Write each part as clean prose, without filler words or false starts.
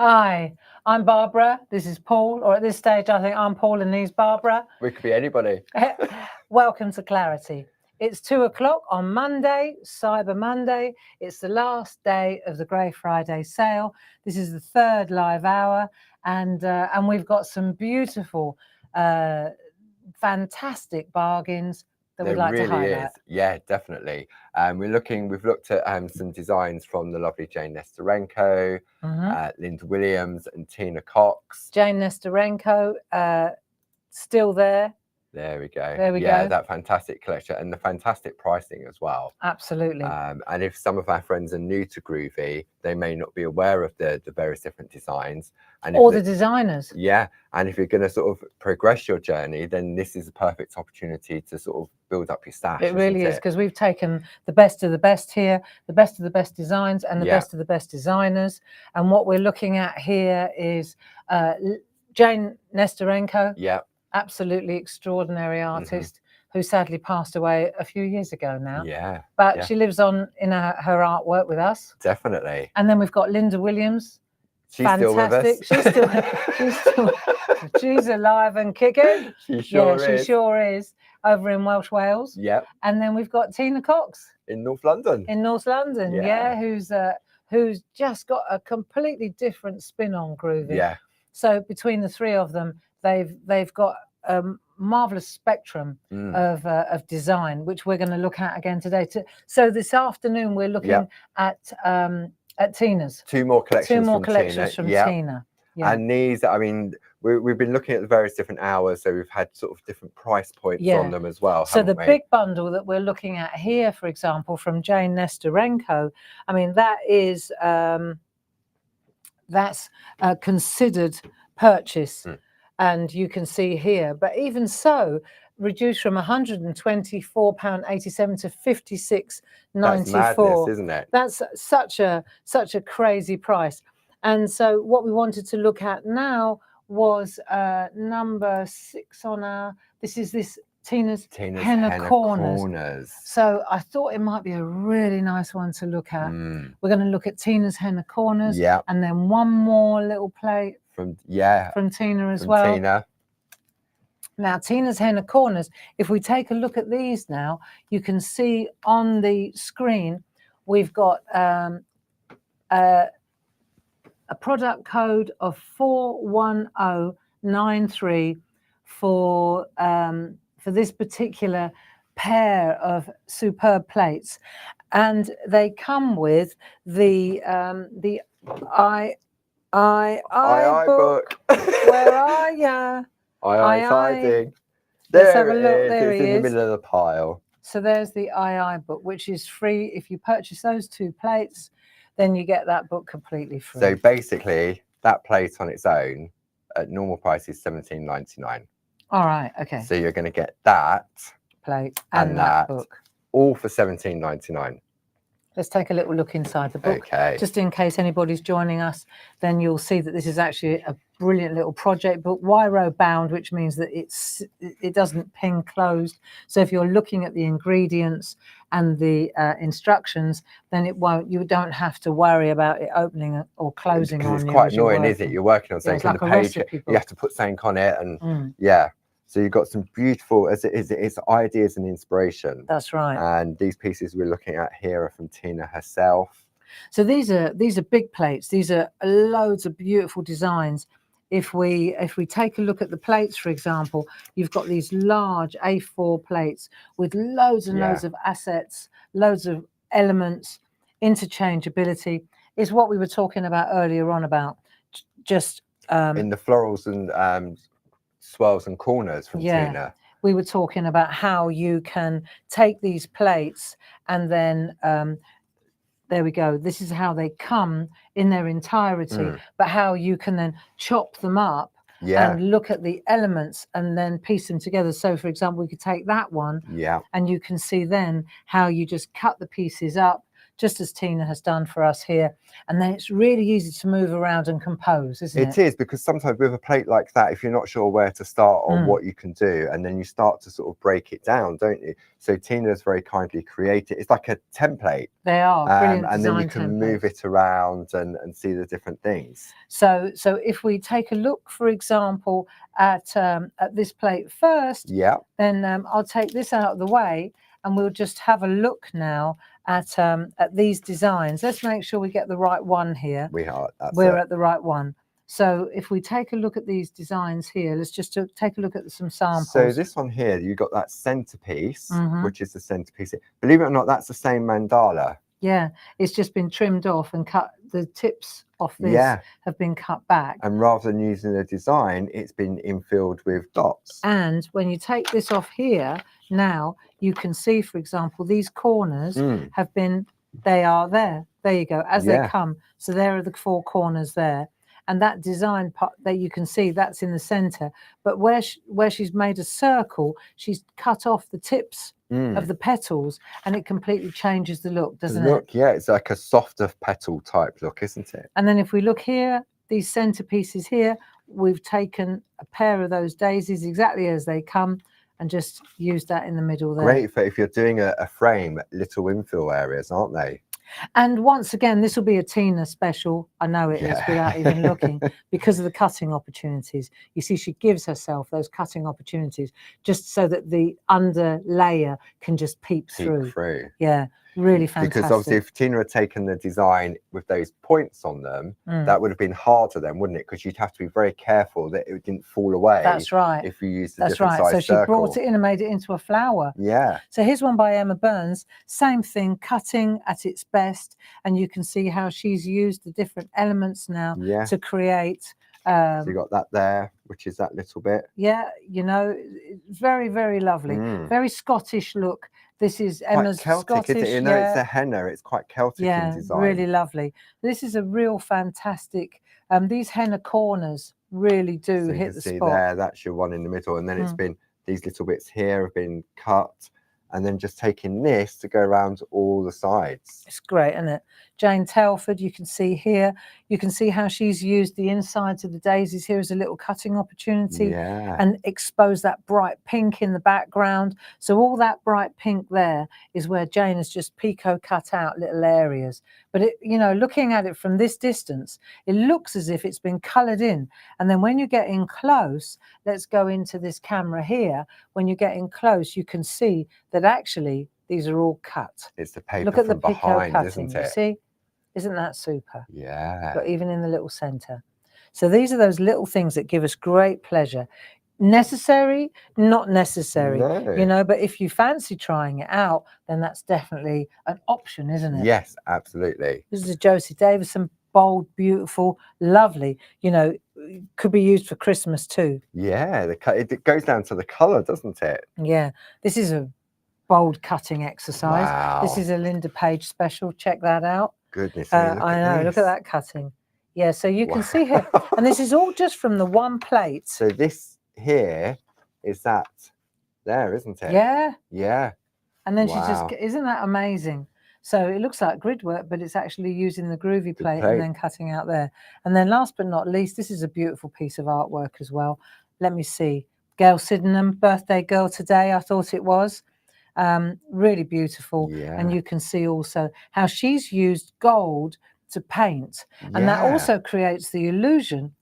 Hi, I'm Barbara. This is Paul, or at this stage, I think I'm Paul and he's Barbara. We could be anybody. Welcome to Clarity. It's 2 o'clock on Monday, Cyber Monday. It's the last day of the Grey Friday sale. This is the third live hour, and we've got some beautiful, fantastic bargains that we'd like to highlight. Yeah, definitely. We've looked at some designs from the lovely Jane Nesterenko, Linda Williams, and Tina Cox. Jane Nesterenko, still there. There we go. There we go. go. That fantastic collection and the fantastic pricing as well. Absolutely. And if some of our friends are new to Groovy, they may not be aware of the various different designs. Or the designers. Yeah. And if you're going to sort of progress your journey, then this is a perfect opportunity to sort of build up your stash. It really is, because we've taken the best of the best here, the best of the best designs and the best of the best designers. And what we're looking at here is Jane Nesterenko. Yeah. Absolutely extraordinary artist who sadly passed away a few years ago now. Yeah. But she lives on in her artwork with us. Definitely. And then we've got Linda Williams. She's fantastic. Still with us. She's alive and kicking. She sure is. She sure is. Over in Welsh Wales. Yep. And then we've got Tina Cox. In North London. In North London, who's just got a completely different spin on Groovy. Yeah. So between the three of them, they've got a marvelous spectrum of design, which we're going to look at again today. So this afternoon we're looking at Tina's. Two more collections from Tina. Yeah. And these, I mean, we've been looking at the various different hours, so we've had sort of different price points on them as well. So the big bundle that we're looking at here, for example, from Jane Nesterenko, I mean, that is that's a considered purchase. And you can see here, but even so, reduced from £124.87 to £56.94. That's madness, isn't it? That's such a crazy price. And so what we wanted to look at now was number 6 on our. This Tina's Henna Corners. So I thought it might be a really nice one to look at. We're going to look at Tina's Henna Corners, and then one more little plate from Tina as well. Tina. Now, Tina's Henna Corners, if we take a look at these now, you can see on the screen, we've got a product code of 41093 for this particular pair of superb plates. And they come with the I book. Where are ya? Siding. Let's have a look. There it's he in is. the middle of the pile. So there's the II book, which is free. If you purchase those 2 plates, then you get that book completely free. So basically, that plate on its own at normal price is £17.99. All right. Okay. So you're going to get that plate and that book all for £17.99. Let's take a little look inside the book. Okay. Just in case anybody's joining us, then you'll see that this is actually a brilliant little project book, Wiro bound, which means that it doesn't ping closed. So if you're looking at the ingredients and the instructions, then you don't have to worry about it opening or closing on you. It's quite annoying, isn't it? You're working on something on the page, you have to put something on it, and so you've got some beautiful, it's ideas and inspiration. That's right. And these pieces we're looking at here are from Tina herself. So these are big plates. These are loads of beautiful designs. If we take a look at the plates, for example, you've got these large A4 plates with loads and loads of assets, loads of elements, interchangeability. Is what we were talking about earlier on about just in the florals and swirls and corners from Tina. We were talking about how you can take these plates and then there we go. This is how they come in their entirety, but how you can then chop them up and look at the elements and then piece them together. So, for example, we could take that one and you can see then how you just cut the pieces up just as Tina has done for us here. And then it's really easy to move around and compose, isn't it? It is, because sometimes with a plate like that, if you're not sure where to start or what you can do, and then you start to sort of break it down, don't you? So Tina's very kindly created, it's like a template. They are brilliant and then you design can templates. move it around and see the different things. So if we take a look, for example, at this plate first, then I'll take this out of the way, and we'll just have a look now at these designs. Let's make sure we get the right one here. We're at the right one. So if we take a look at these designs here, let's just take a look at some samples. So this one here, you got that centerpiece, which is the centerpiece. Believe it or not, that's the same mandala. Yeah, it's just been trimmed off and cut. The tips off this have been cut back. And rather than using a design, it's been infilled with dots. And when you take this off here, now you can see, for example, these corners have been, they are there. There you go, as they come. So there are the 4 corners there. And that design part that you can see, that's in the center. But where she's made a circle, she's cut off the tips of the petals, and it completely changes the look, doesn't it? Yeah, it's like a softer petal type look, isn't it? And then if we look here, these centerpieces here, we've taken a pair of those daisies exactly as they come and just used that in the middle there. Great for if you're doing a frame, little infill areas, aren't they? And once again, this will be a Tina special. I know it is without even looking, because of the cutting opportunities. You see, she gives herself those cutting opportunities just so that the under layer can just peep through. Yeah, really fantastic. Because obviously if Tina had taken the design with those points on them, that would have been harder then, wouldn't it? Because you'd have to be very careful that it didn't fall away. That's right. If you used a different size So circle. she brought it in and made it into a flower. Yeah. So here's one by Emma Burns. Same thing, cutting at its best. And you can see how she's used the different elements now to create. So you got that there, which is that little bit. Yeah, you know, it's very, very lovely. Very Scottish look. This is Emma's quite Celtic, Scottish. isn't it? You know, it's a henna. It's quite Celtic in design. Really lovely. This is a real fantastic. These henna corners really do hit the spot. There, that's your one in the middle, and then it's been these little bits here have been cut, and then just taking this to go around all the sides. It's great, isn't it? Jane Telford, you can see here, you can see how she's used the insides of the daisies here as a little cutting opportunity and expose that bright pink in the background. So all that bright pink there is where Jane has just picot cut out little areas. But, it, you know, looking at it from this distance, it looks as if it's been coloured in. And then when you get in close, let's go into this camera here. When you get in close, you can see that actually these are all cut. It's the paper Look at from the behind, cutting, isn't it? you see? Isn't that super? Yeah. But even in the little centre. So these are those little things that give us great pleasure. Necessary, not necessary, you know, but if you fancy trying it out, then that's definitely an option, isn't it? Yes, absolutely. This is a Josie Davison, bold, beautiful, lovely, you know, could be used for Christmas too. Yeah, it goes down to the colour, doesn't it? Yeah, this is a bold cutting exercise. Wow. This is a Linda Page special. Check that out. Goodness, I know. Look at that cutting. Yeah, so you can see here, and this is all just from the one plate. So this here is that there, isn't it? Yeah. Yeah. And then she just, isn't that amazing? So it looks like grid work, but it's actually using the Groovy plate and then cutting out there. And then last but not least, this is a beautiful piece of artwork as well. Let me see. Gail Sydenham, birthday girl today, I thought it was. Really beautiful. And you can see also how she's used gold to paint. And that also creates the illusion.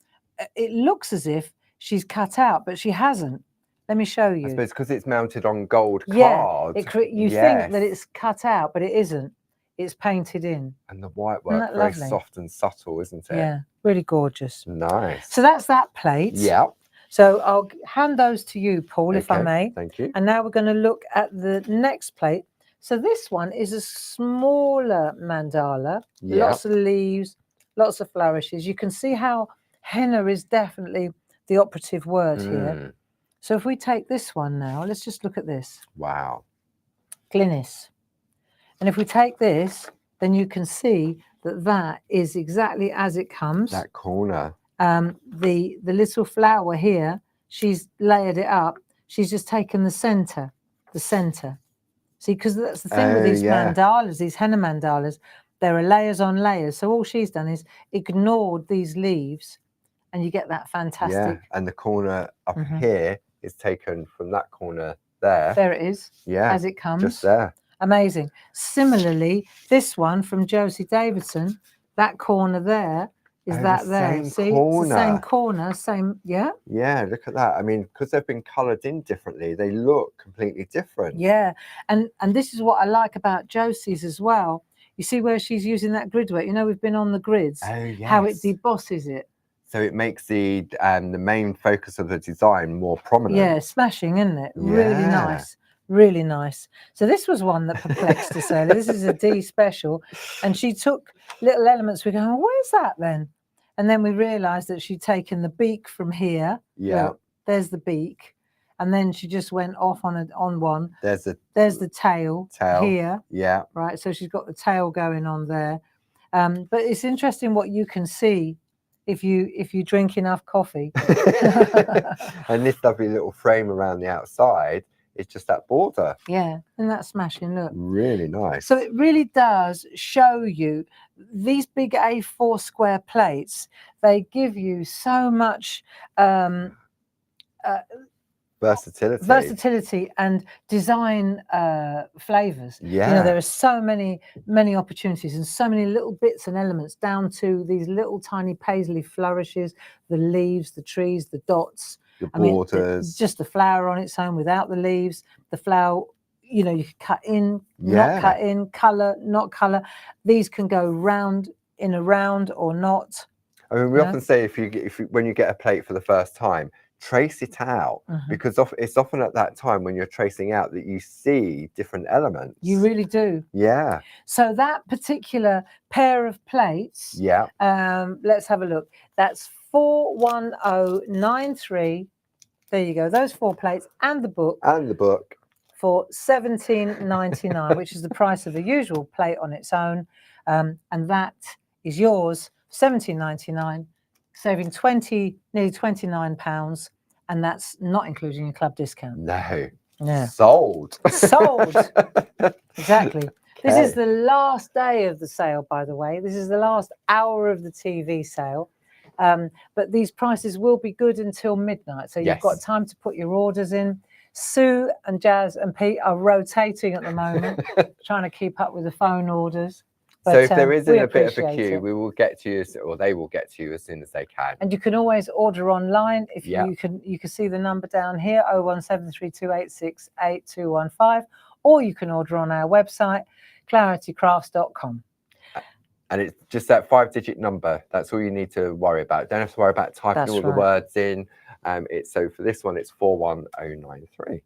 It looks as if she's cut out, but she hasn't. Let me show you. I suppose because it's mounted on gold card. You think that it's cut out, but it isn't. It's painted in. And the white work, very soft and subtle, isn't it? Yeah, really gorgeous. Nice. So that's that plate. Yeah. So I'll hand those to you, Paul, if I may. Thank you. And now we're going to look at the next plate. So this one is a smaller mandala. Lots of leaves, lots of flourishes. You can see how henna is definitely the operative word here. So if we take this one now, let's just look at this. Wow. Glynis. And if we take this, then you can see that that is exactly as it comes. That corner. The little flower here, she's layered it up. She's just taken the center. See, because that's the thing with these mandalas, these henna mandalas, there are layers on layers. So all she's done is ignored these leaves, and you get that fantastic. Yeah, and the corner up here is taken from that corner there. There it is. Yeah, as it comes. Just there. Amazing. Similarly, this one from Josie Davidson, that corner there is that there. See, it's the same corner, same. Yeah. Yeah, look at that. I mean, because they've been coloured in differently, they look completely different. Yeah, and this is what I like about Josie's as well. You see where she's using that grid work. You know, we've been on the grids. Oh, yes. How it debosses it. So it makes the main focus of the design more prominent. Yeah, smashing, isn't it? Yeah. Really nice. Really nice. So this was one that perplexed us earlier. This is a D special, and she took little elements. We go, oh, where's that then? And then we realised that she'd taken the beak from here. Yeah. Look, there's the beak, and then she just went off on one. There's the tail here. Yeah. Right. So she's got the tail going on there. But it's interesting what you can see if you drink enough coffee. And this lovely little frame around the outside. It's just that border. Yeah, and that's smashing. Look, really nice. So it really does show you these big A4 square plates. They give you so much versatility and design flavors. Yeah, you know, there are so many opportunities and so many little bits and elements, down to these little tiny paisley flourishes, the leaves, the trees, the dots. The borders, just the flower on its own without the leaves. The flower, you know, you can cut in, not cut in, color, not color. These can go round in a round or not. I mean, we often say when you get a plate for the first time, trace it out, because it's often at that time when you're tracing out that you see different elements. You really do. Yeah. So that particular pair of plates. Yeah. Let's have a look. That's 41093. There you go. Those 4 plates and the book. And the book. For $17.99, which is the price of the usual plate on its own. And that is yours, $17.99, saving nearly £29. And that's not including your club discount. No. Yeah. Sold. Sold. Exactly. Okay. This is the last day of the sale, by the way. This is the last hour of the TV sale. But these prices will be good until midnight. So you've got time to put your orders in. Sue and Jazz and Pete are rotating at the moment, trying to keep up with the phone orders. But, so if there isn't a bit of a queue, we will get to you, or they will get to you as soon as they can. And you can always order online. If you can see the number down here, 01732868215, or you can order on our website, claritycrafts.com. And it's just that 5-digit number. That's all you need to worry about. Don't have to worry about typing all the words in. So for this one, it's 41093.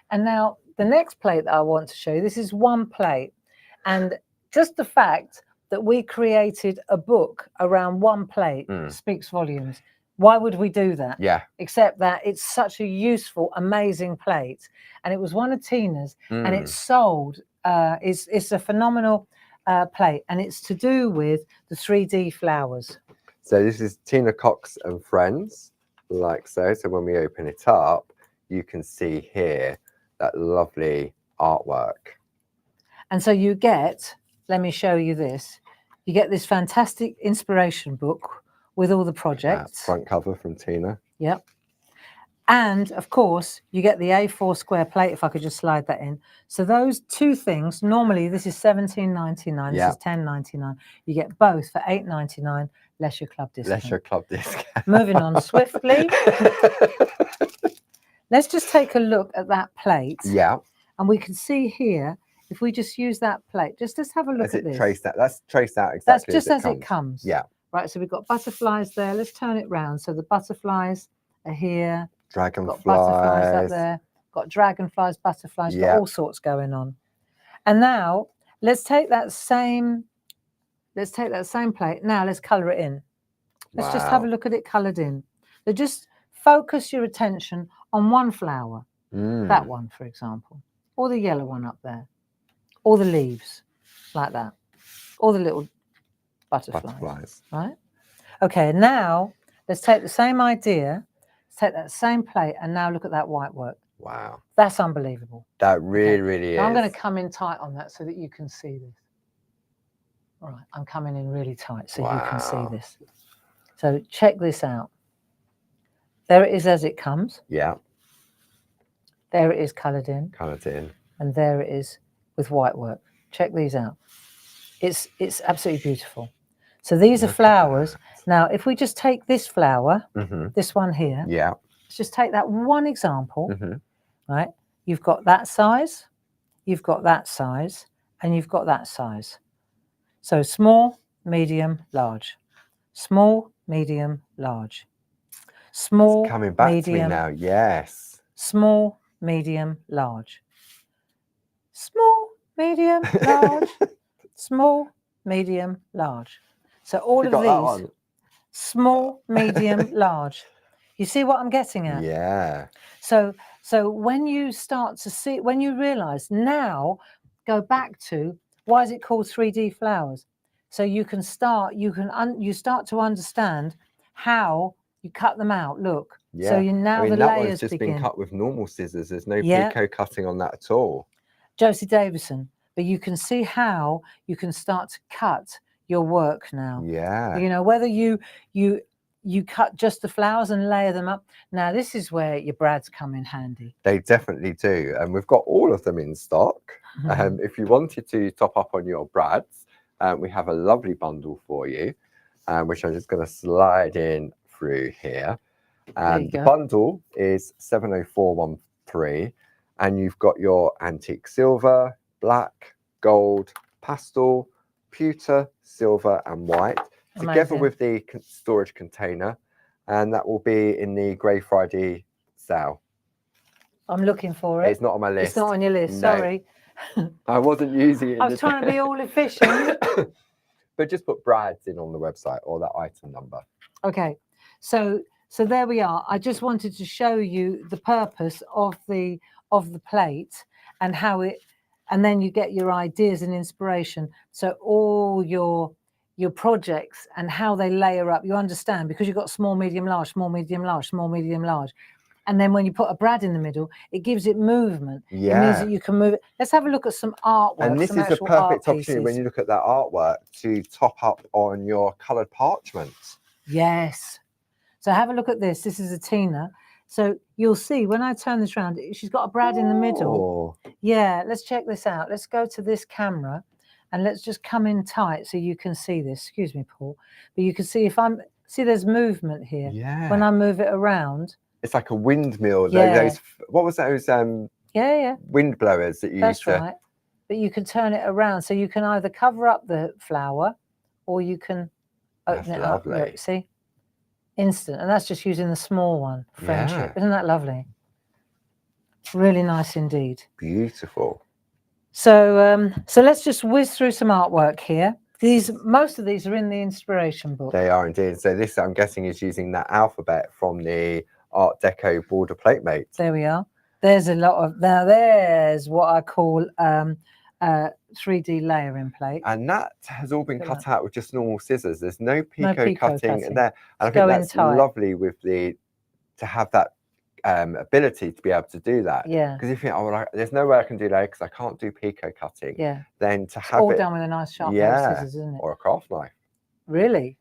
And now the next plate that I want to show you, this is one plate. And just the fact that we created a book around one plate speaks volumes. Why would we do that? Yeah. Except that it's such a useful, amazing plate. And it was one of Tina's, and it's sold. It's a phenomenal plate, and it's to do with the 3D flowers. So this is Tina Cox and Friends, like so. So when we open it up, you can see here that lovely artwork. And so you get, let me show you this. You get this fantastic inspiration book with all the projects. Front cover from Tina. Yep. And of course, you get the A4 square plate, if I could just slide that in. So those 2 things, normally this is $17.99, this is $10.99. You get both for $8.99, less your club discount. Less your club discount. Moving on swiftly. Let's just take a look at that plate. Yeah. And we can see here, if we just use that plate, just have a look at this. That's traced out exactly. That's just as it comes. Yeah. Right, so we've got butterflies there. Let's turn it round. So the butterflies are here. Dragonflies. Got butterflies up there. Got dragonflies, butterflies, got all sorts going on. And now let's take that same plate. Now let's colour it in. Let's just have a look at it coloured in. So just focus your attention on one flower. That one, for example. Or the yellow one up there. Or the leaves, like that. Or the little butterflies. Right? Okay, now let's take the same idea. Take that same plate and now look at that white work. Wow. That's unbelievable. That really is. Now I'm going to come in tight on that so that you can see this. All right, I'm coming in really tight so you can see this. So check this out. There it is as it comes. Yeah. There it is coloured in. Coloured in. And there it is with white work. Check these out. It's absolutely beautiful. So these are flowers. Now, if we just take this flower, this one here. Yeah. Let's just take that one example. Right? You've got that size, you've got that size, and you've got that size. So small, medium, large. Small, medium, large. Small, it's coming back medium, to me now. Yes. Small, medium, large. Small, medium, large. Small, medium, large. So all of these, small, medium, large. You see what I'm getting at? Yeah. So when you start to see, when you realise, now go back to, why is it called 3D flowers? So you can start, you start to understand how you cut them out. Look. Yeah. So you now, I mean, the that layers one's just begin. been cut with normal scissors. There's no picot cutting on that at all. Josie Davison. But you can see how you can start to cut your work now. Yeah. You know, whether you cut just the flowers and layer them up. Now, this is where your brads come in handy. They definitely do. And we've got all of them in stock. If you wanted to top up on your brads, we have a lovely bundle for you, which I'm just going to slide in through here. The bundle is 70413, and you've got your antique silver, black, gold, pastel, pewter, silver, and white, together with the storage container, and that will be in the Grey Friday sale. I'm looking for it. It's not on my list. It's not on your list. No. Sorry. I wasn't using it. I was trying to be all efficient. But just put brads in on the website or that item number. Okay. So there we are. I just wanted to show you the purpose of the plate and how it, and then you get your ideas and inspiration. So all your projects and how they layer up, you understand, because you've got small, medium, large, small, medium, large, small, medium, large. And then when you put a brad in the middle, it gives it movement. Yeah. It means that you can move it. Let's have a look at some artwork. And this is a perfect opportunity when you look at that artwork to top up on your coloured parchment. Yes. So have a look at this. This is a Tina. So you'll see when I turn this around, she's got a brad in the middle. Yeah, let's check this out. Let's go to this camera and let's just come in tight so you can see this. Excuse me, Paul. But you can see there's movement here. Yeah. When I move it around. It's like a windmill. Yeah. What was those wind blowers that you used to... That's right. But you can turn it around. So you can either cover up the flower or you can open it up. Look, see? Instant. And that's just using the small one. Friendship. Isn't that lovely? Really nice indeed. Beautiful. So let's just whiz through some artwork here. Most of these are in the inspiration book. They are indeed. So this, I'm guessing, is using that alphabet from the Art Deco border plate mate. There we are. There's a lot of, now there's what I call 3D layering plate. And that has all been cut out with just normal scissors. There's no picot cutting in there. And I think that's lovely with to have that ability to be able to do that. Yeah. Because if you think, oh, there's no way I can do that because I can't do picot cutting. Yeah. Then to have all done with a nice sharp pair of scissors, isn't it? Or a craft knife. Really?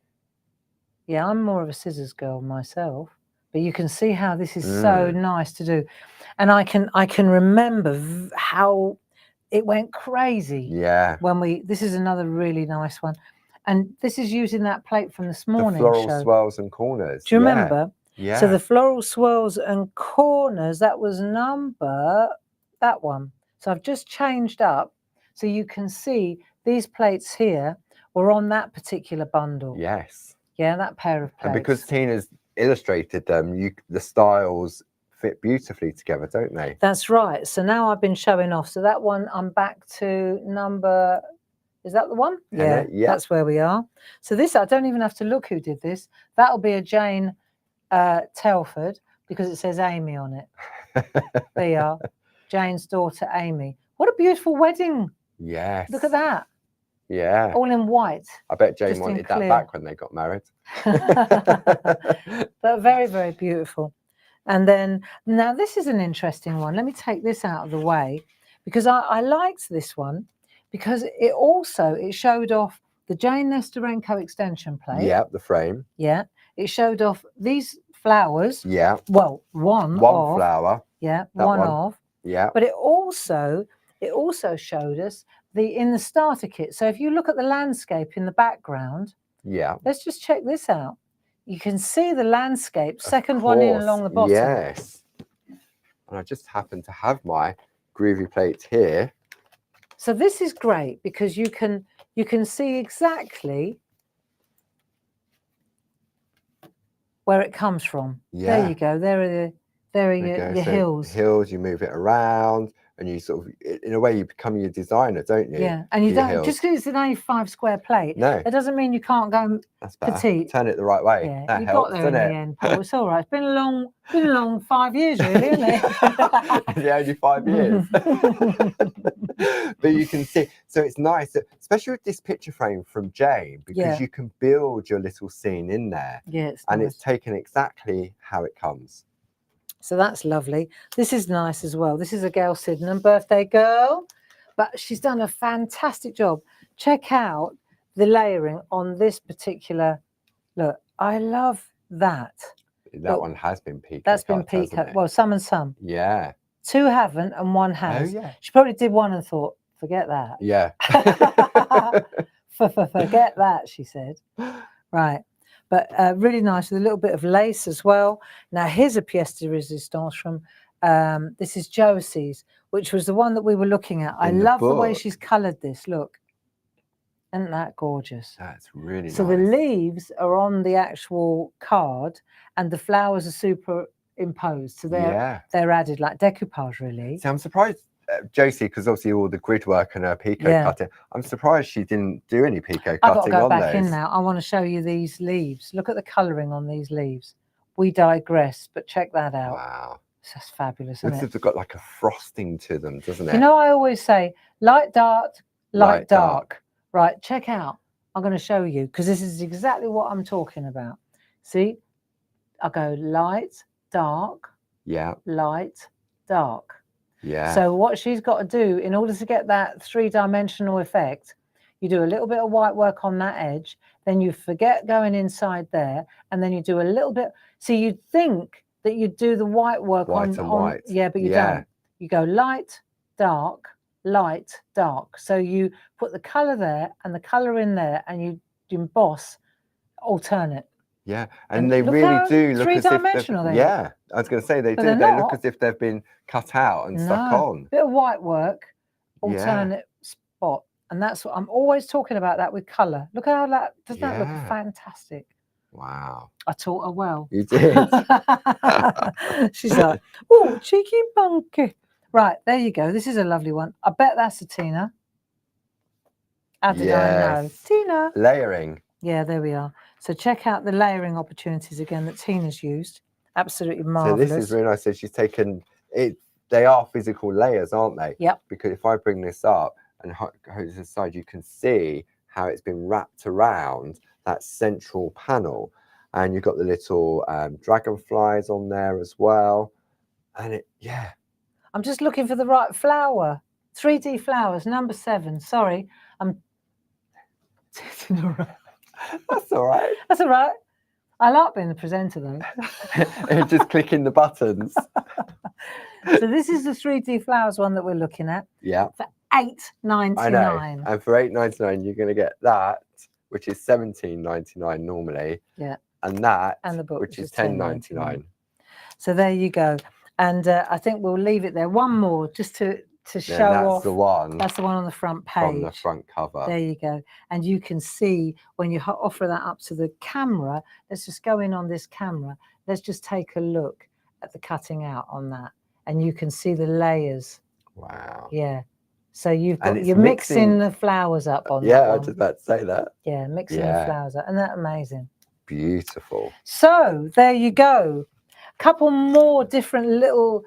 Yeah, I'm more of a scissors girl myself. But you can see how this is so nice to do. And I can remember how it went crazy. Yeah. This is another really nice one. And this is using that plate from this morning. The floral swirls and corners. Do you remember? Yeah. So the floral swirls and corners, that was that one. So I've just changed up so you can see these plates here were on that particular bundle. Yes. Yeah, that pair of plates. And because Tina's illustrated them, the styles fit beautifully together, don't they? That's right. So now I've been showing off. So that one, I'm back to number, is that the one? Yeah, that's where we are. So this, I don't even have to look who did this. That'll be a Jane Telford because it says Amy on it. There you are. Jane's daughter, Amy. What a beautiful wedding. Yes. Look at that. Yeah. All in white. I bet Jane wanted that back when they got married. But very, very beautiful. And then now this is an interesting one. Let me take this out of the way because I liked this one because it showed off the Jane Nesterenko extension plate. Yeah, the frame. Yeah, it showed off these flowers. Yeah. Well, one flower. Yeah, That one one. of. Yeah. But it also showed us in the starter kit. So if you look at the landscape in the background, yeah, let's just check this out. You can see the landscape, second one in along the bottom. Yes. And I just happen to have my Groovy plates here. So this is great because you can see exactly where it comes from. Yeah. There you go. There are your hills. Hills, you move it around and you sort of, in a way, you become your designer, don't you? Yeah, and you don't, just because it's an A5 square plate, no, it doesn't mean you can't go petite. Turn it the right way. Yeah, that you helps, got there in the end, Paul. It's all right. It's been a long 5 years, really, isn't it? Yeah, only 5 years. But you can see, so it's nice, especially with this picture frame from Jane, because you can build your little scene in there. Yeah, it's and nice. It's taken exactly how it comes. So that's lovely. This is nice as well. This is a Gail Sydenham birthday girl, but she's done a fantastic job. Check out the layering on this particular. Look, I love that. That one has been peacock. That's been peacock. Well, some and some. Yeah. 2 haven't and 1 has. Oh, yeah. She probably did one and thought, forget that. Yeah. Forget that, she said. Right. But really nice with a little bit of lace as well. Now, here's a pièce de résistance from, this is Josie's, which was the one that we were looking at. I love the way she's coloured this. Look. Isn't that gorgeous? That's really nice. So the leaves are on the actual card and the flowers are superimposed. So they're added like decoupage, really. See, I'm surprised, Josie, because obviously all the grid work and her picot cutting. I'm surprised she didn't do any picot cutting on those. I've got to go back in now. I want to show you these leaves. Look at the colouring on these leaves. We digress, but check that out. Wow. It's just fabulous, isn't it? Looks like they've got like a frosting to them, doesn't it? You know, I always say light, dark, light, dark. Right, check out. I'm going to show you because this is exactly what I'm talking about. See, I go light, dark, light, dark. Yeah. So what she's got to do in order to get that 3-dimensional effect, you do a little bit of white work on that edge, then you forget going inside there, and then you do a little bit. So you'd think that you'd do the white work on white. Yeah, but you don't. You go light, dark, light, dark. So you put the colour there and the colour in there, and you emboss alternate. Yeah, and they really do look as if three-dimensional. Yeah, I was going to say they do. They look as if they've been cut out and stuck on. Bit of white work, alternate spot, and that's what I'm always talking about. That with colour. Look how that does that look fantastic. Wow. I taught her well. You did. She's like, oh, cheeky monkey. Right, there you go. This is a lovely one. I bet that's a Tina. How did I know? Tina. Layering. Yeah, there we are. So check out the layering opportunities again that Tina's used. Absolutely marvellous. So this is really nice. So she's taken it. They are physical layers, aren't they? Yep. Because if I bring this up and hold it to the side, you can see how it's been wrapped around that central panel. And you've got the little dragonflies on there as well. And I'm just looking for the right flower. 3D flowers, number 7. Sorry, I'm That's all right. That's all right. I like being the presenter though. Just clicking the buttons. So this is the 3D flowers one that we're looking at. Yeah. For $8.99. I know. And for $8.99, you're going to get that, which is $17.99 normally. Yeah. And that, and the book, which is $10.99. So there you go. And I think we'll leave it there. One more, just to show off. That's the one. That's the one on the front page. From the front cover. There you go. And you can see when you offer that up to the camera, let's just go in on this camera. Let's just take a look at the cutting out on that. And you can see the layers. Wow. Yeah. So you're mixing the flowers up on that I one. was just about to say that. Yeah, mixing the flowers up. Isn't that amazing? Beautiful. So there you go. A couple more different little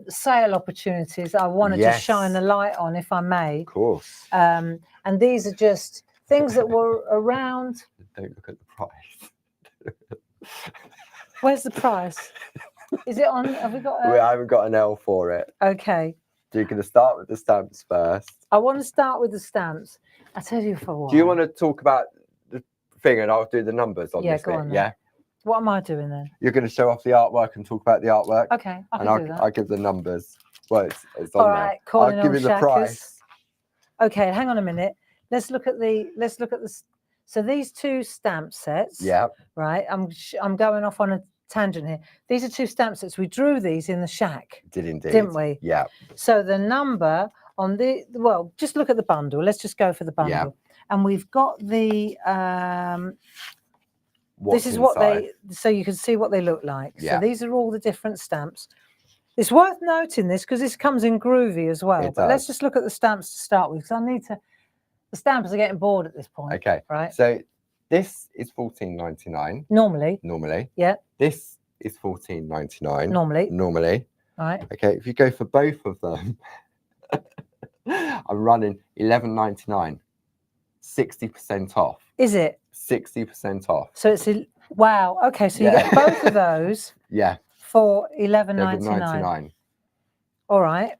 sale opportunities I wanted to shine a light on, if I may. Of course. And these are just things that were around. Don't look at the price. Where's the price? Is it on? Have we got We haven't got an L for it. Okay. So you're going to start with the stamps first. I want to start with the stamps. I tell you for what. Do you want to talk about the thing and I'll do the numbers on this go bit? on then. Yeah. What am I doing then? You're going to show off the artwork and talk about the artwork. Okay, I can do that. I'll give the numbers. Well, it's on All there. right, calling I'll give all you the shackers. price. Okay, hang on a minute. Let's look at the. So these two stamp sets. Yeah. Right. I'm going off on a tangent here. These are two stamp sets. We drew these in the shack. Did indeed. Didn't we? Yeah. So the number on the just look at the bundle. Let's just go for the bundle. Yeah. And we've got the What's this is inside? what they, so you can see what they look like. Yeah. So these are all the different stamps. It's worth noting this because this comes in Groovy as well. It But let's does. just look at the stamps to start with because I need to. The stampers are getting bored at this point. Okay. Right. So this is $14.99 Normally. normally. Yeah. This is $14.99 Normally. normally. Right. Okay. If you go for both of them, I'm running $11.99, 60% off. Is it? 60% off. So it's wow. Okay. So you get both of those. Yeah. For $11.99. All right.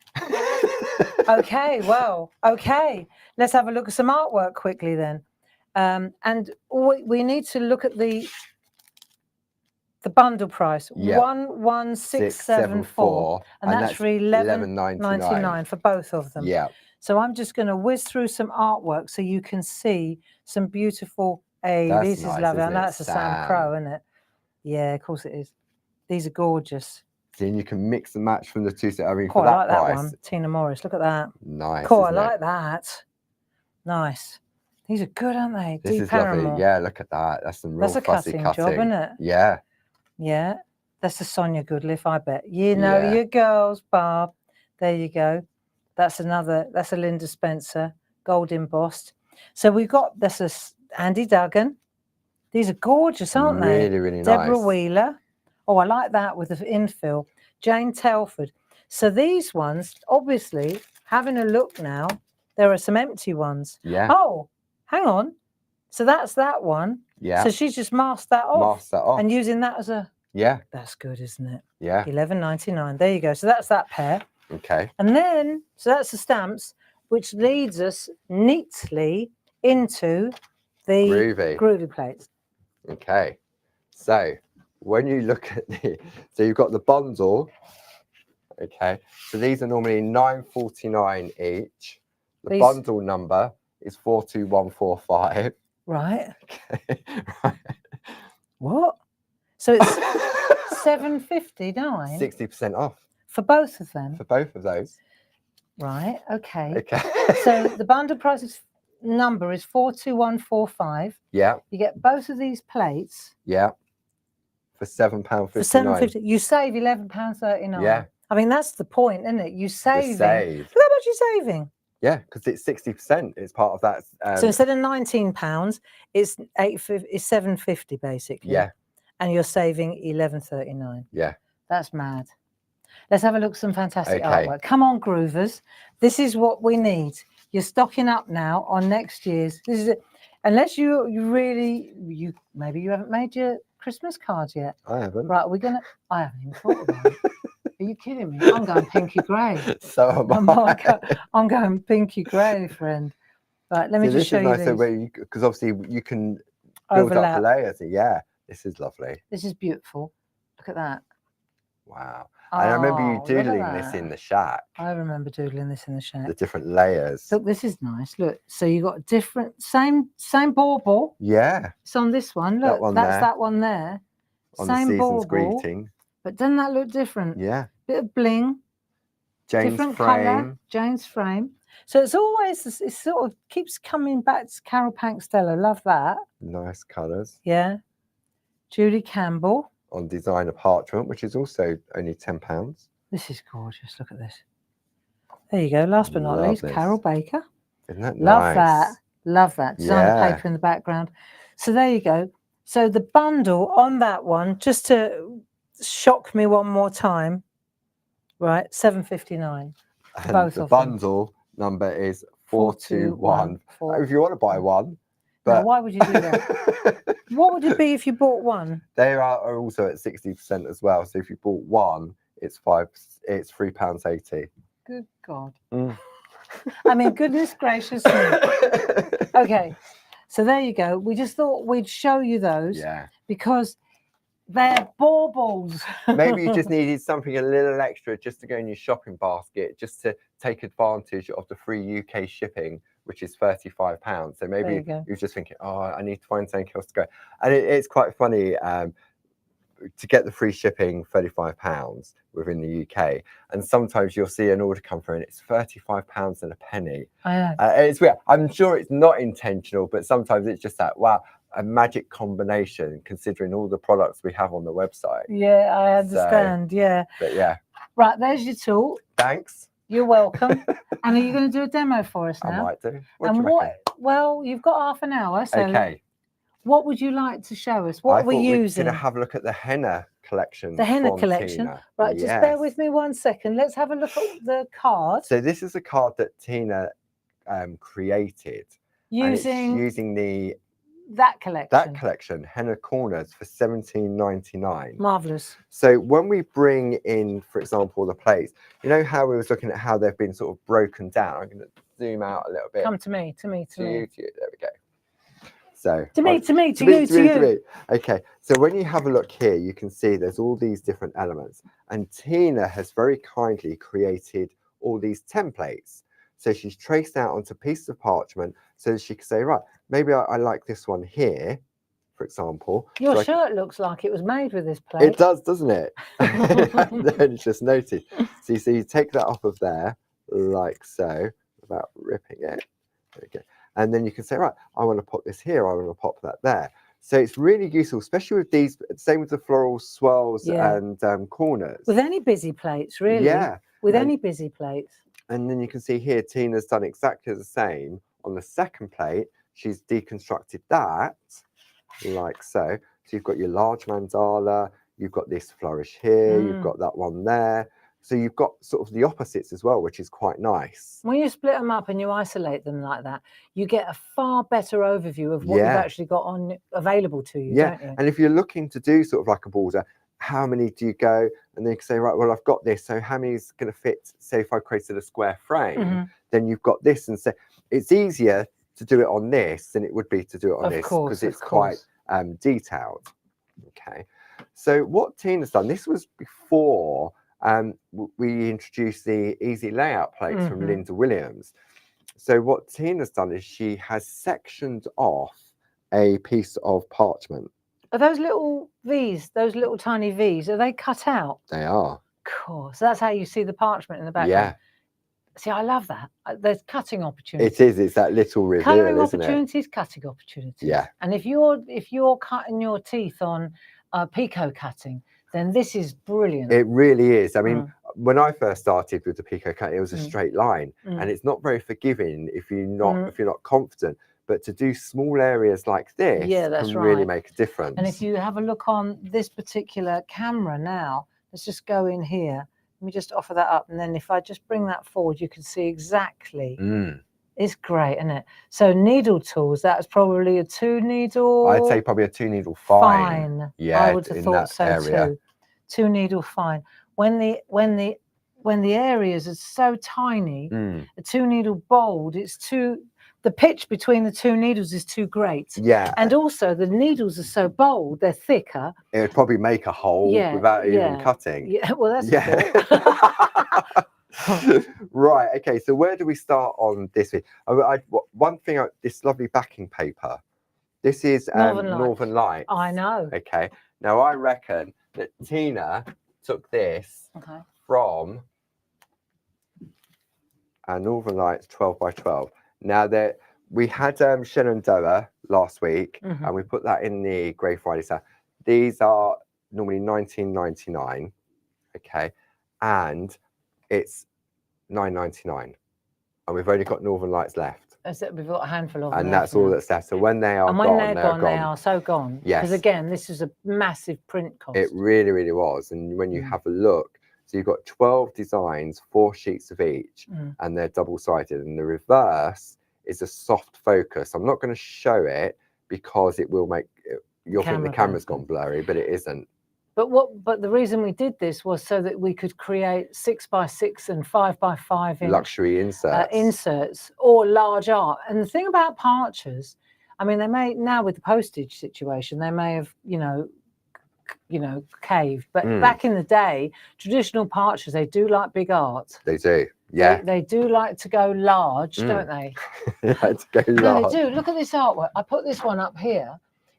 Okay. Well. Okay. Let's have a look at some artwork quickly then. And we need to look at the bundle price. Yeah. 11674, and that's for $11.99 for both of them. Yeah. So I'm just going to whiz through some artwork so you can see some beautiful. Hey, this nice, is lovely. I isn't know it, it's a Sam Pro, isn't it? Yeah, of course it is. These are gorgeous. Then you can mix and match from the two sets. I mean, Cool, for that I like price, that one. Tina Morris, look at that. Nice. Cool, I isn't it? like that. Nice. These are good, aren't they? This is lovely. Yeah, look at that. That's some real fussy cutting job, isn't it? Yeah. Yeah. That's a Sonia Goodliff, I bet. You know Yeah. your girls, Barb. There you go. That's a Linda Spencer, gold embossed. So we've got Andy Duggan. These are gorgeous, aren't they? Really, really nice. Deborah Wheeler. Oh, I like that with the infill. Jane Telford. So these ones, obviously, having a look now, there are some empty ones. Yeah. Oh, hang on. So that's that one. Yeah. So she's just masked that off. Masked that off. And using that as a. Yeah. That's good, isn't it? Yeah. $11.99. There you go. So that's that pair. Okay. And then, so that's the stamps, which leads us neatly into the Groovy plates. Okay. So when you look at so you've got the bundle. Okay. So these are normally $9.49 each. The bundle number is 42145. Right. Okay. Right. What? So it's $7.59. 60% off. For both of them. For both of those. Right. Okay. Okay. So the bundle price number is 42145. Yeah. You get both of these plates. Yeah. For £7.59. For £7.50. You save £11.39. Yeah. I mean, that's the point, isn't it? You save. Look how much you're saving. Yeah, because it's 60%. It's part of that. So instead of £19, it's $7.50 basically. Yeah. And you're saving $11.39. Yeah. That's mad. Let's have a look at some fantastic artwork. Come on, Groovers. This is what we need. You're stocking up now on next year's. This is it. Unless you maybe you haven't made your Christmas cards yet. I haven't. Right, I haven't even thought about it. Are you kidding me? I'm going pinky grey. So am I. I'm going pinky grey, friend. Right, let me just show you these. Because obviously you can build up the layers. Yeah, this is lovely. This is beautiful. Look at that. Wow. And I remember you doodling this in the shack. I remember doodling this in the shack. The different layers. Look, this is nice. Look, so you got different, same bauble. Yeah. It's on this one. Look, that one there. On same the season's bauble, greeting. But doesn't that look different? Yeah. Bit of bling. Different frame. Colour, Jane's frame. So it's always, it sort of keeps coming back to Carol Pankstella. Love that. Nice colours. Yeah. Julie Campbell. On designer parchment, which is also only £10. This is gorgeous. Look at this. There you go. Last but not least, Carol Baker. Isn't that Love nice? that. Love that. Designer paper in the background. So there you go. So the bundle on that one, just to shock me one more time, right? $7.59. And the bundle number is 421. If you want to buy one, But why would you do that? What would it be if you bought one? They are also at 60% as well. So if you bought one, it's £3.80. Good God. Mm. I mean, goodness gracious me. Okay, so there you go. We just thought we'd show you those. Yeah. Because they're baubles. Maybe you just needed something a little extra just to go in your shopping basket, just to take advantage of the free UK shipping, which is £35. So maybe you're just thinking, oh, I need to find something else to go. And it's quite funny to get the free shipping, £35 within the UK. And sometimes you'll see an order come through and it's £35 and a penny. I know. It's weird. I'm sure it's not intentional, but sometimes it's just that, wow, a magic combination considering all the products we have on the website. Yeah, I understand. So, yeah. But yeah. Right, there's your tool. Thanks. You're welcome. And are you going to do a demo for us now? I might do. Well, you've got half an hour. So okay. What would you like to show us? What are we using? We're going to have a look at the henna collection. The henna collection. Tina. Right, just bear with me 1 second. Let's have a look at the card. So this is a card that Tina created. Using that collection, henna corners, for £17.99. Marvelous. So when we bring in, for example, the plates, you know how we was looking at how they've been sort of broken down. I'm going to zoom out a little bit. Come to me. To you. There we go. So to you. Okay, so when you have a look here, you can see there's all these different elements, and Tina has very kindly created all these templates. So she's traced out onto pieces of parchment so that she can say, right, maybe I like this one here, for example. Your shirt looks like it was made with this plate. It does, doesn't it? Then just notice. So you take that off of there, like so, without ripping it. There we go. And then you can say, right, I want to pop this here, I want to pop that there. So it's really useful, especially with these, same with the floral swirls and corners. With any busy plates, really. Yeah. With any busy plates. And then you can see here, Tina's done exactly the same on the second plate. She's deconstructed that, like so. So you've got your large mandala, you've got this flourish here, you've got that one there. So you've got sort of the opposites as well, which is quite nice. When you split them up and you isolate them like that, you get a far better overview of what you've actually got on available to you, don't you? And if you're looking to do sort of like a border, how many do you go? And then you can say, right, well, I've got this. So how many is going to fit? Say if I created a square frame, then you've got this. And so it's easier to do it on this than it would be to do it on this, because it's quite detailed. Okay. So what Tina's done, this was before we introduced the easy layout plates from Linda Williams. So what Tina's done is she has sectioned off a piece of parchment. Are those little V's, those little tiny V's, are they cut out? They are. Cool. So that's how you see the parchment in the background. Yeah. See, I love that. There's cutting opportunities. It is. It's that little reveal, colouring opportunities, cutting opportunities. Yeah. And if you're cutting your teeth on picot cutting, then this is brilliant. It really is. I mean, when I first started with the picot cut, it was a straight line, and it's not very forgiving if you're not confident. But to do small areas like this can really make a difference. And if you have a look on this particular camera now, let's just go in here. Let me just offer that up, and then if I just bring that forward, you can see exactly. It's great, isn't it? So needle tools, that's probably a 2 needle. I'd say probably a 2 needle fine. Yeah, I would have thought so too. 2 needle fine. When the areas are so tiny, a 2 needle bold, the pitch between the 2 needles is too great. Yeah. And also the needles are so bold, they're thicker. It would probably make a hole without even cutting. Yeah, well, that's Right, okay, so where do we start on this? One thing, this lovely backing paper. This is Northern Lights. I know. Okay, now I reckon that Tina took this from Northern Lights 12 by 12. Now we had Shenandoah last week, and we put that in the Grey Friday sale. These are normally $19.99, okay, and it's $9.99, and we've only got Northern Lights left. We've got a handful of them, and that's all that's left. So when they are gone, they are so gone. Yes, because again, this is a massive print cost. It really, really was. And when you have a look, so you've got 12 designs, 4 sheets of each, and they're double-sided. And the reverse is a soft focus. I'm not going to show it because it will make you'll think the camera's gone blurry, but it isn't. But the reason we did this was so that we could create 6x6 and 5x5 inch luxury inserts or large art. And the thing about Parchers, I mean, they may now with the postage situation, they may have, you know, caved. But back in the day, traditional Parchers, they do like big art. They do. Yeah. They do like to go large, don't they? They like to go large. No, they do. Look at this artwork. I put this one up here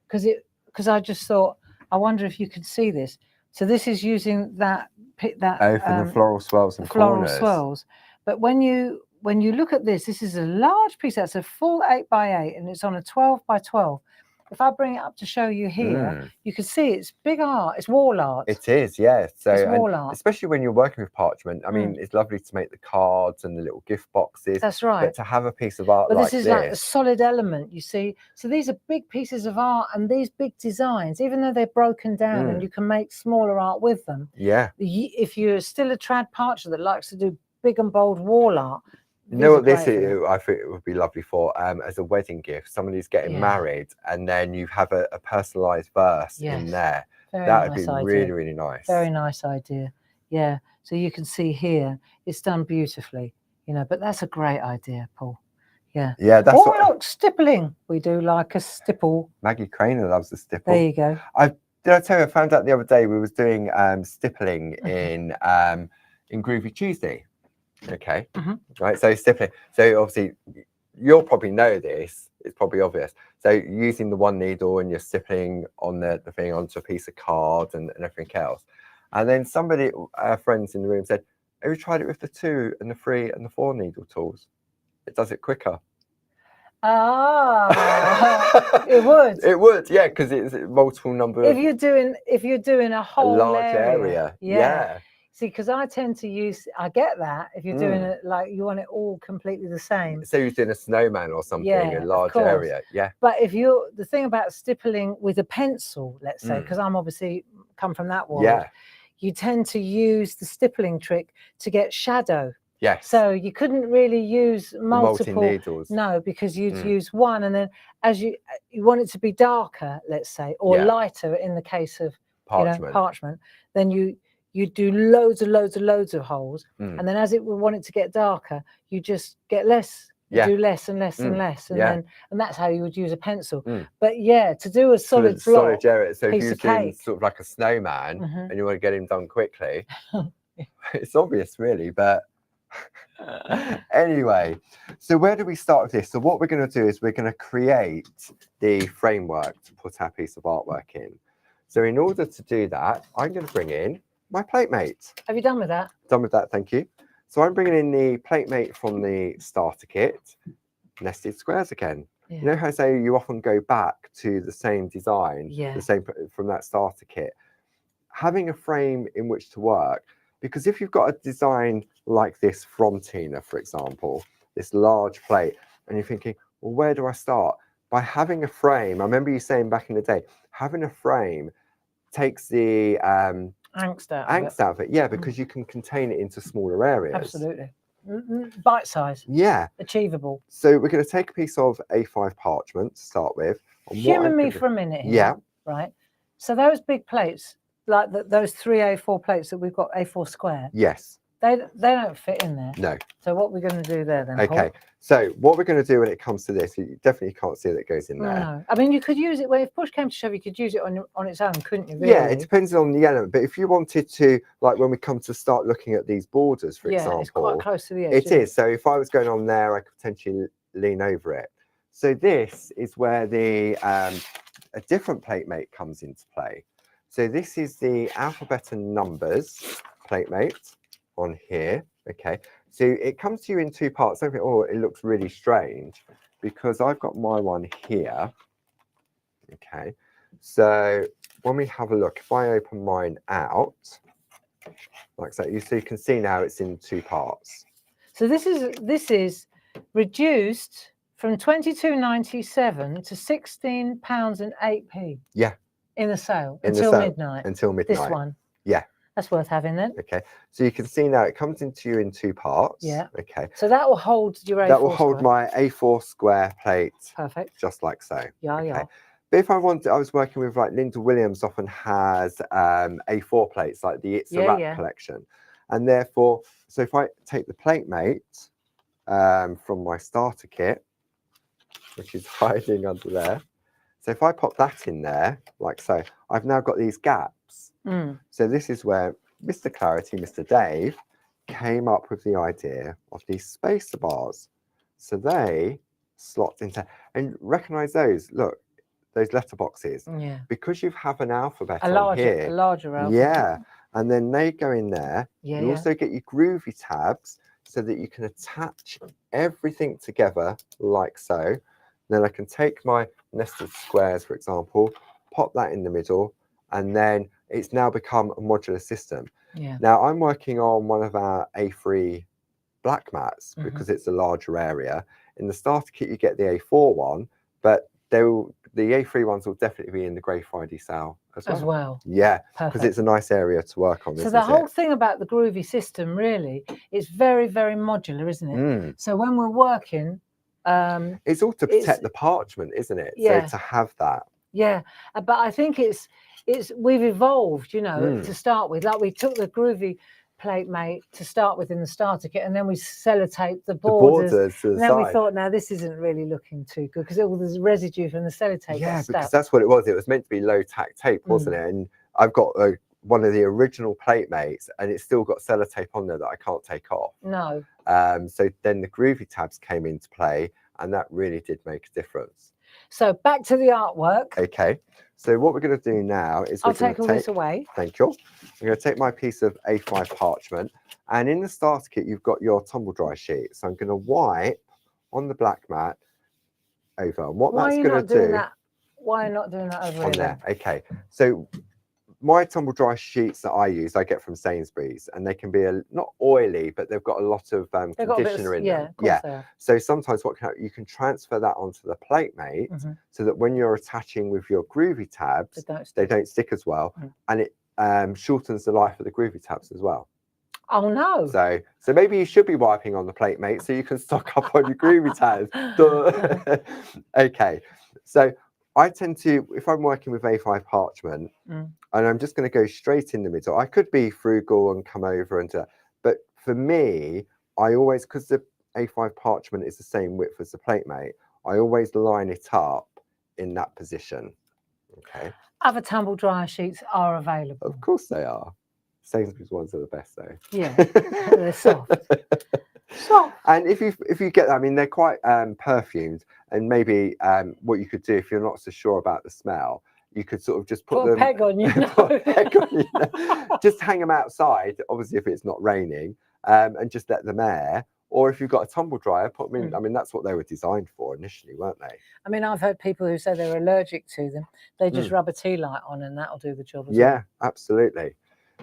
because I just thought, I wonder if you could see this. So this is using that for the floral swirls and corners. Floral swirls. But when you look at this, this is a large piece. That's a full 8x8, and it's on a 12x12. If I bring it up to show you here, you can see it's big art. It's wall art. It is, yeah. So, it's wall art. Especially when you're working with parchment. I mean, it's lovely to make the cards and the little gift boxes. That's right. But to have a piece of art but like this is this, like a solid element, you see. So these are big pieces of art, and these big designs, even though they're broken down, and you can make smaller art with them. Yeah. If you're still a trad parcher that likes to do big and bold wall art, you know what this is? I think it would be lovely for as a wedding gift. Somebody's getting married, and then you have a personalized verse in there. That would be really, really nice. Very nice idea. Yeah. So you can see here, it's done beautifully. You know, but that's a great idea, Paul. Yeah. Yeah. That's look, stippling. We do like a stipple. Maggie Craner loves a stipple. There you go. Did I tell you? I found out the other day we was doing stippling in Groovy Tuesday. Okay, right. So stippling. So obviously, you'll probably know this. It's probably obvious. So using the one needle and you're stippling on the thing onto a piece of card and everything else. And then somebody, our friends in the room said, "Have you tried it with the 2 and the 3 and the 4 needle tools? It does it quicker." Ah, it would. It would, yeah, because it's multiple number. If you're doing a whole large area. Yeah. See, because I tend to use, I get that. If you're doing it like you want it all completely the same. So you're doing a snowman or something, a large area. Yeah. But the thing about stippling with a pencil, let's say, because I'm obviously come from that world. Yeah. You tend to use the stippling trick to get shadow. Yes. So you couldn't really use multiple needles. No, because you'd use one, and then as you want it to be darker, let's say, or lighter in the case of parchment, then you do loads of holes, and then as it will want it to get darker, you just get less. You do less and less and less, and that's how you would use a pencil. But yeah, to do a solid block, area. So if you're doing sort of like a snowman and you want to get him done quickly, it's obvious, really, but. Anyway, so where do we start with this? So what we're going to do is we're going to create the framework to put our piece of artwork in. So in order to do that, I'm going to bring in my plate mate. Have you done with that? Done with that, thank you. So I'm bringing in the plate mate from the starter kit, nested squares again. You know how I say you often go back to the same design, the same from that starter kit. Having a frame in which to work, because if you've got a design like this from Tina, for example, this large plate, and you're thinking, well, where do I start? By having a frame, I remember you saying back in the day, having a frame takes the angst out of it. Yeah, because you can contain it into smaller areas. Absolutely. Bite size. Yeah. Achievable. So we're going to take a piece of A5 parchment to start with. Humour me for a minute here. Yeah. Right. So those big plates, like those 3 A4 plates that we've got A4 square. Yes. They don't fit in there. No. So what we're going to do there then? Okay. Paul? So what we're going to do when it comes to this, you definitely can't see that it goes in there. No. I mean, you could use it. Well, if push came to shove, you could use it on its own, couldn't you? Really? Yeah, it depends on the element. But if you wanted to, like when we come to start looking at these borders, for example, it's quite close to the edge. It is. So if I was going on there, I could potentially lean over it. So this is where the a different plate mate comes into play. So this is the alphabet and numbers plate mate on here. Okay, so it comes to you in 2 parts. Don't think, oh, it looks really strange, because I've got my one here. Okay, so when we have a look, if I open mine out like so, you can see now it's in 2 parts. So this is reduced from £22.97 to £16.08. Yeah. In the sale until midnight. Until midnight. This one. Yeah. That's worth having then. Okay, so you can see now it comes into you in 2 parts. Yeah. Okay. So that will hold your A4 That will hold square. my A4 square plate. Perfect. Just like so. Yeah, okay. yeah. But if I wanted, I was working with like Linda Williams often has A4 plates like the It's a Wrap collection. And therefore, so if I take the plate mate from my starter kit, which is hiding under there. So if I pop that in there, like so, I've now got these gaps. So this is where Mr. Clarity, Mr. Dave, came up with the idea of these spacer bars. So they slot into, and recognize those, look, those letterboxes. Yeah. Because you have an alphabet A on here. larger alphabet. Yeah. And then they go in there. Yeah. You also get your Groovy tabs so that you can attach everything together like so. Then I can take my nested squares, for example, pop that in the middle, and then it's now become a modular system. Yeah. Now I'm working on one of our A3 black mats because it's a larger area. In the starter kit, you get the A4 one, but the A3 ones will definitely be in the Grey Friday sale as well. Yeah, because it's a nice area to work on. So the whole thing about the Groovy system really is very, very modular, isn't it? So when we're working, it's all to protect the parchment, isn't it? Yeah. So to have that. Yeah, but I think we've evolved, you know, to start with. Like we took the Groovy plate mate to start with in the starter kit, and then we sellotaped the borders to the and then side. we thought, now this isn't really looking too good because all this residue from the sellotape. Yeah, because that's what it was. It was meant to be low tack tape, wasn't it? And I've got one of the original plate mates, and it's still got sellotape on there that I can't take off. No. So then the Groovy tabs came into play, and that really did make a difference. So back to the artwork. Okay. So what we're going to do now is I'll take all this away. Thank you. I'm going to take my piece of A5 parchment, and in the starter kit you've got your tumble dry sheet. So I'm going to wipe on the black mat over. And what that's going to do? Why are you not doing that over on there? Okay. So my tumble dry sheets that I use, I get from Sainsbury's, and they can be not oily, but they've got a lot of conditioner in them. Yeah. So sometimes what can happen, you can transfer that onto the plate mate, so that when you're attaching with your Groovy tabs, they don't stick as well, and it shortens the life of the Groovy tabs as well. Oh no! So maybe you should be wiping on the plate mate so you can stock up on your Groovy tabs. Okay. So I tend to, if I'm working with A5 parchment, and I'm just going to go straight in the middle. I could be frugal and come over and do that, but for me, I always, because the A5 parchment is the same width as the plate mate, I always line it up in that position. Okay. Other tumble dryer sheets are available. Of course they are. Sainsbury's ones are the best though. Yeah, they're soft. Soft. And if you get, I mean, they're quite perfumed, and maybe what you could do if you're not so sure about the smell, you could sort of just put them, a peg on you. Put a peg on you. Just hang them outside, obviously if it's not raining, and just let them air. Or if you've got a tumble dryer, put them in. I mean, that's what they were designed for initially, weren't they? I mean, I've heard people who say they're allergic to them. They just rub a tea light on and that'll do the job as well. Yeah, absolutely.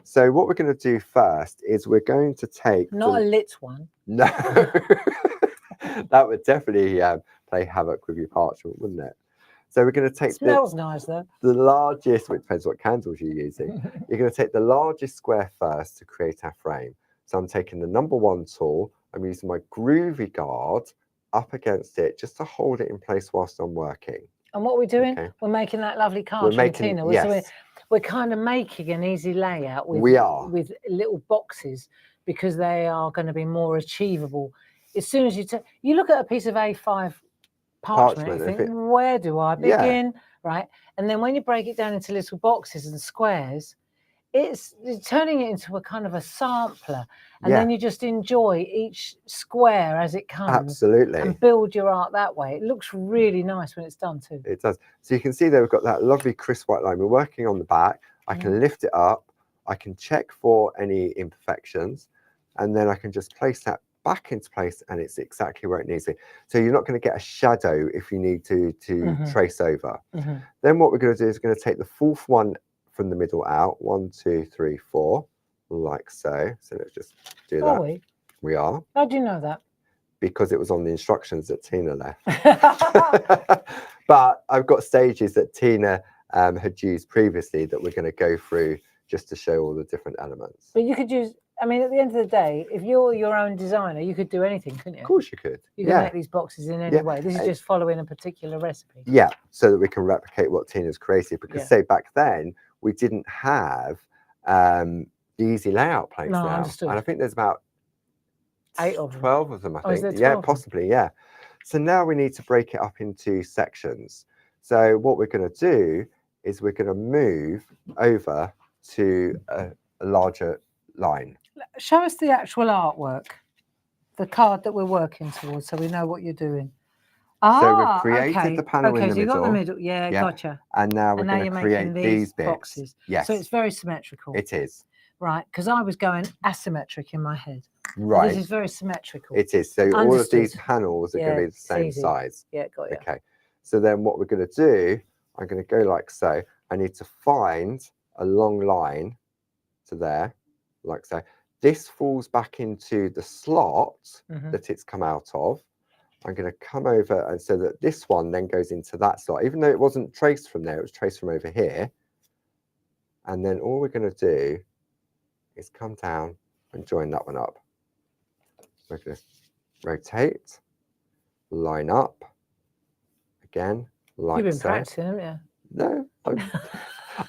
So what we're going to do first is we're going to take... Not a lit one. No. That would definitely play havoc with your parchment, wouldn't it? So we're going to take... Smells nice, though. The largest, which depends what candles you're using. You're going to take the largest square first to create our frame. So I'm taking the number 1 tool. I'm using my Groovy guard up against it just to hold it in place whilst I'm working. And what we're doing, we're making that lovely card from Tina. Yes. We're kind of making an easy layout with, with little boxes because they are going to be more achievable. As soon as you look at a piece of A5 parchment, you think, where do I begin? Right? And then when you break it down into little boxes and squares, it's turning it into a kind of a sampler, and then you just enjoy each square as it comes. Absolutely. And build your art that way. It looks really nice when it's done too. It does. So you can see there we've got that lovely crisp white line. We're working on the back. I can lift it up. I can check for any imperfections, and then I can just place that back into place, and it's exactly where it needs to be. So you're not going to get a shadow if you need to trace over. Then what we're going to do is we're going to take the 4th one from the middle out. 1, 2, 3, 4, like so. So let's just do that. Are we? We are. How do you know that? Because it was on the instructions that Tina left. But I've got stages that Tina had used previously that we're going to go through just to show all the different elements. But you could use, I mean, at the end of the day, if you're your own designer, you could do anything, couldn't you? Of course you could. You can make these boxes in any way. This is just following a particular recipe. Yeah, so that we can replicate what Tina's created. Because say back then, we didn't have the easy layout plates now. Understood. And I think there's about 8 of them. 12 of them, I think. Is there 12 yeah, possibly, yeah. So now we need to break it up into sections. So what we're going to do is we're going to move over to a larger line. Show us the actual artwork, the card that we're working towards, so we know what you're doing. So we've created the panel in the so middle. you got the middle, gotcha. And now we're going to create these bits. Boxes. Yes. So it's very symmetrical. It is. Right, because I was going asymmetric in my head. Right. This is very symmetrical. It is. So all of these panels are going to be the same size. Yeah, got you. Okay. So then what we're going to do, I'm going to go like so. I need to find a long line to there, like so. This falls back into the slot that it's come out of. I'm going to come over, and so that this one then goes into that slot, even though it wasn't traced from there, it was traced from over here. And then all we're going to do is come down and join that one up. We're going to rotate, line up, again, like so. You've been practicing, haven't you? No,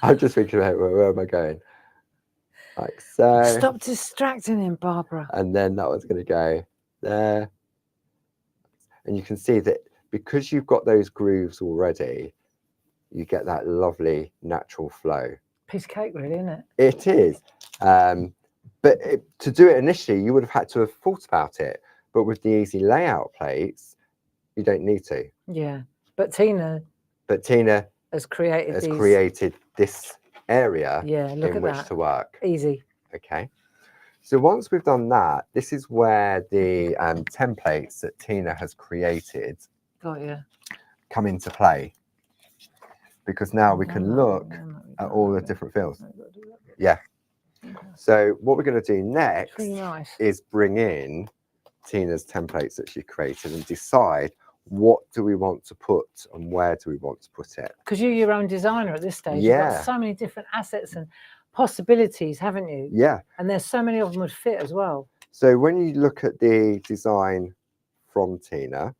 I'm just thinking about where am I going? Like so. Stop distracting him, Barbara. And then that one's going to go there. And you can see that because you've got those grooves already, you get that lovely natural flow. Piece of cake, really, isn't it? It is. But to do it initially, you would have had to have thought about it. But with the easy layout plates, you don't need to. Yeah. But Tina has created this area in which to work. Easy. Okay. So once we've done that, this is where the templates that Tina has created come into play. Because now we can look at all the different fields. Yeah. So what we're going to do next is bring in Tina's templates that she created and decide what do we want to put and where do we want to put it. Because you're your own designer at this stage. You've got so many different assets and possibilities, haven't you? Yeah. And there's so many of them would fit as well. So when you look at the design from Tina,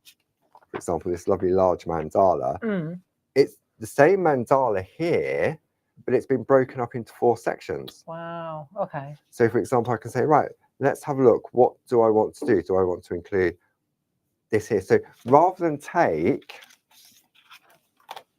for example, this lovely large mandala, it's the same mandala here, but it's been broken up into 4 sections. Wow. Okay. So for example, I can say, right, let's have a look. What do I want to do? Do I want to include this here? So rather than take...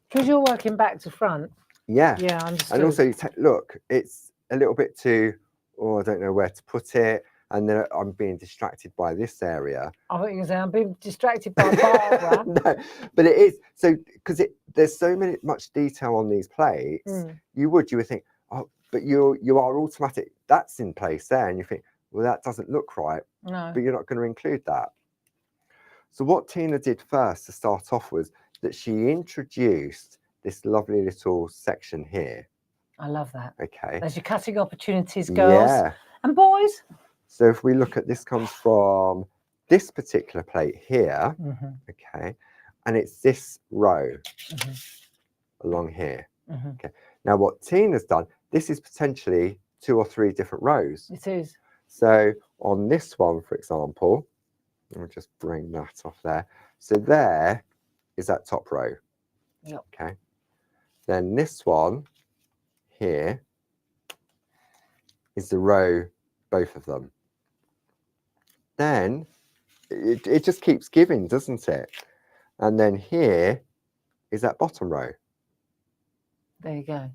Because you're working back to front. Yeah. Yeah, understood. And also, you look, it's a little bit too, I don't know where to put it. And then I'm being distracted by this area. I thought you were saying I'm being distracted by Barbara. No, but it is. So, because there's so much detail on these plates, you would think, oh, but you are automatic. That's in place there. And you think, well, that doesn't look right. No. But you're not going to include that. So what Tina did first to start off was that she introduced this lovely little section here. I love that. Okay. There's your cutting opportunities, girls. Yeah. And boys. So if we look at this, comes from this particular plate here. Okay. And it's this row along here. Okay. Now what Tina's done, this is potentially 2 or 3 different rows. It is. So on this one, for example, let me just bring that off there. So there is that top row. Yep. Okay. Then this one here is the row, both of them. Then it just keeps giving, doesn't it? And then here is that bottom row. There you go.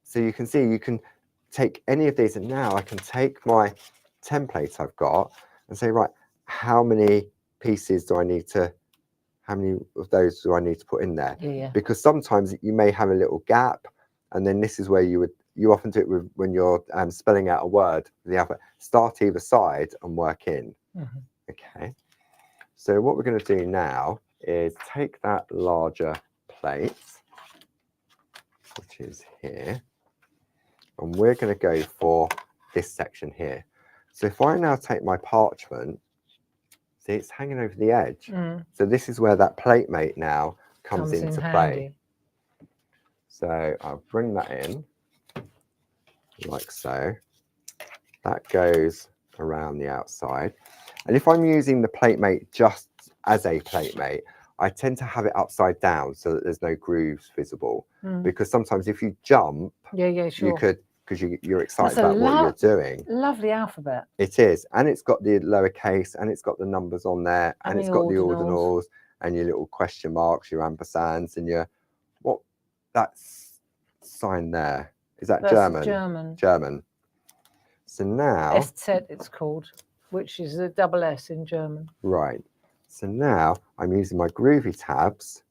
So you can see, you can take any of these, and now I can take my template I've got and say, right, how many pieces do I need to, how many of those do I need to put in there? Yeah. Because sometimes you may have a little gap, and then this is where you often do it with when you're spelling out a word, the alphabet. Start either side and work in. Okay. So what we're going to do now is take that larger plate, which is here, and we're going to go for this section here. So if I now take my parchment, see, it's hanging over the edge. So this is where that plate mate now comes into play. So I'll bring that in like so. That goes around the outside. And if I'm using the platemate just as a platemate, I tend to have it upside down so that there's no grooves visible. Because sometimes if you jump, sure. you could, because you're excited That's about what you're doing. Lovely alphabet. It is. And it's got the lowercase, and it's got the numbers on there, and it's got the ordinals, and your little question marks, your ampersands, and your, what, that's sign there. Is that German? German. German. So now... SZ it's called, which is a double S in German. Right. So now I'm using my Groovy tabs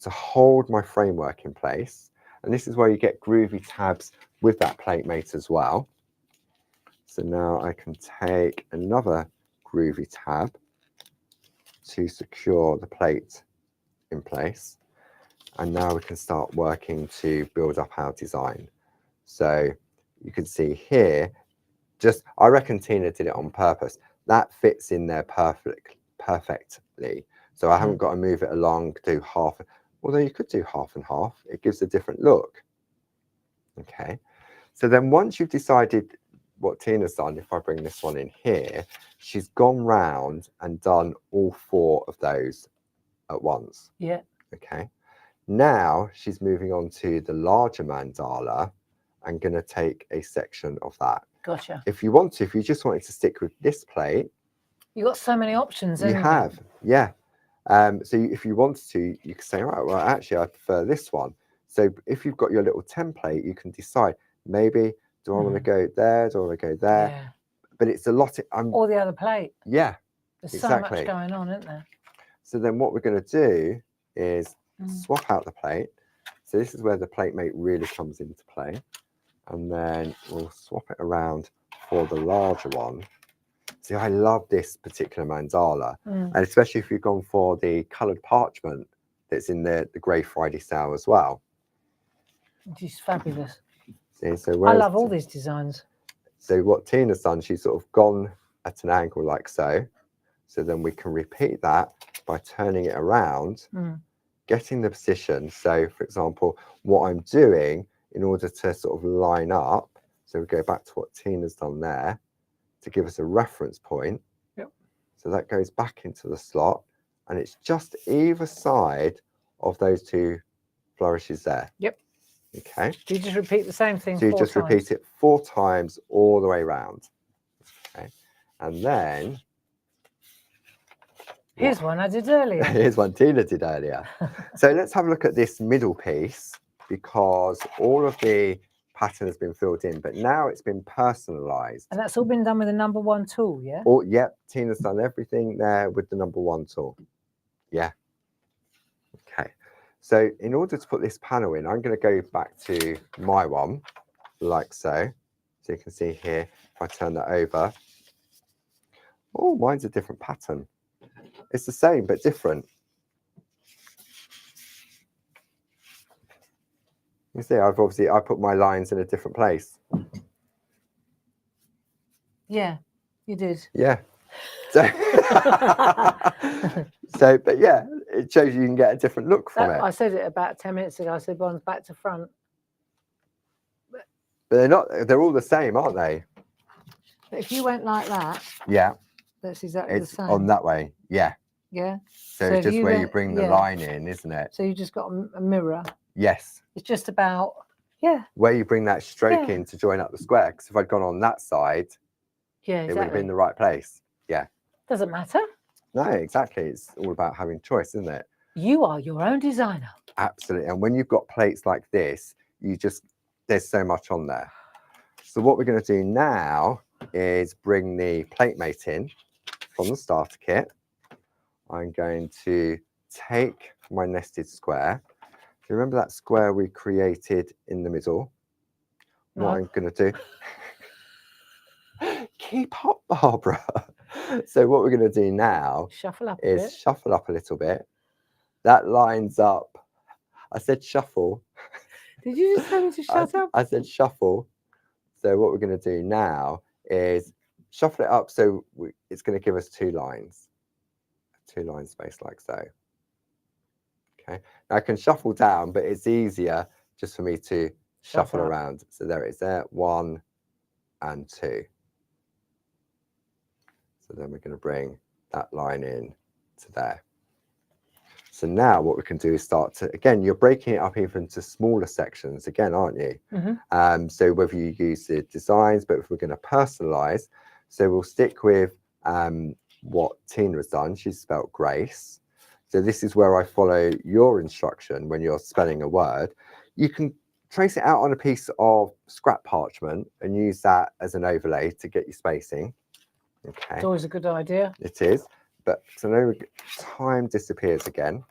to hold my framework in place. And this is where you get Groovy tabs with that platemate as well. So now I can take another Groovy tab to secure the plate in place. And now we can start working to build up our design. So you can see here, I reckon Tina did it on purpose. That fits in there perfectly. So I haven't got to move it along, do half, although you could do half and half. It gives a different look. Okay. So then once you've decided what Tina's done, if I bring this one in here, she's gone round and done all 4 of those at once. Yeah. Okay. Now she's moving on to the larger mandala and going to take a section of that. Gotcha. If you want to, if you just wanted to stick with this plate, you've got so many options. You have, yeah. So if you wanted to, you could say, right, well, actually, I prefer this one. So if you've got your little template, you can decide, maybe, do I want to go there? Do I want to go there? Yeah. But it's a lot. Or the other plate. Yeah. There's so much going on, isn't there? So then what we're going to do is swap out the plate. So this is where the platemate really comes into play. And then we'll swap it around for the larger one. See, I love this particular mandala, and especially if you've gone for the coloured parchment that's in the Grey Friday sale as well. It's fabulous. See, so I love all these designs. So what Tina's done, she's sort of gone at an angle like so. So then we can repeat that by turning it around, getting the position. So, for example, what I'm doing in order to sort of line up, so we go back to what Tina's done there to give us a reference point. Yep. So that goes back into the slot, and it's just either side of those 2 flourishes there. Yep. Okay. Do you just repeat the same thing 4 times? So you just repeat it 4 times all the way around. Okay. And then... here's one I did earlier. Here's one Tina did earlier. So let's have a look at this middle piece, because all of the pattern has been filled in, but now it's been personalized. And that's all been done with the number 1 tool, yeah? Oh, yep. Tina's done everything there with the number 1 tool. Yeah. Okay. So in order to put this panel in, I'm going to go back to my one, like so. So you can see here, if I turn that over. Oh, mine's a different pattern. It's the same, but different. You see, I put my lines in a different place. Yeah, you did. Yeah. So, but yeah, it shows you can get a different look from it. I said it about 10 minutes ago. I said one's back to front. But they're not, they're all the same, aren't they? But if you went like that, yeah, that's exactly the same. On that way, yeah. Yeah. So it's just where you bring the line in, isn't it? So you just got a mirror. Yes. It's just about, where you bring that stroke in to join up the square. Because if I'd gone on that side, it would have been the right place. Yeah. Doesn't matter. No, exactly. It's all about having choice, isn't it? You are your own designer. Absolutely. And when you've got plates like this, there's so much on there. So what we're going to do now is bring the platemate in from the starter kit. I'm going to take my nested square. Do you remember that square we created in the middle? No. What I'm going to do... Keep up, Barbara. So what we're going to do now shuffle up a little bit. That lines up. I said shuffle. Did you just tell me to shut up? I said shuffle. So what we're going to do now is shuffle it up so it's going to give us 2 lines. 2 line space like so. Okay. Now I can shuffle down, but it's easier just for me to shuffle up. around. So there it is there, 1 and 2. So then we're going to bring that line in to there. So now what we can do is start to, again, you're breaking it up even to smaller sections again, aren't you? So whether you use the designs, but if we're going to personalize, so we'll stick with what Tina has done. She's spelled Grace. So this is where I follow your instruction when you're spelling a word. You can trace it out on a piece of scrap parchment and use that as an overlay to get your spacing. Okay. It's always a good idea. It is. But so now time disappears again.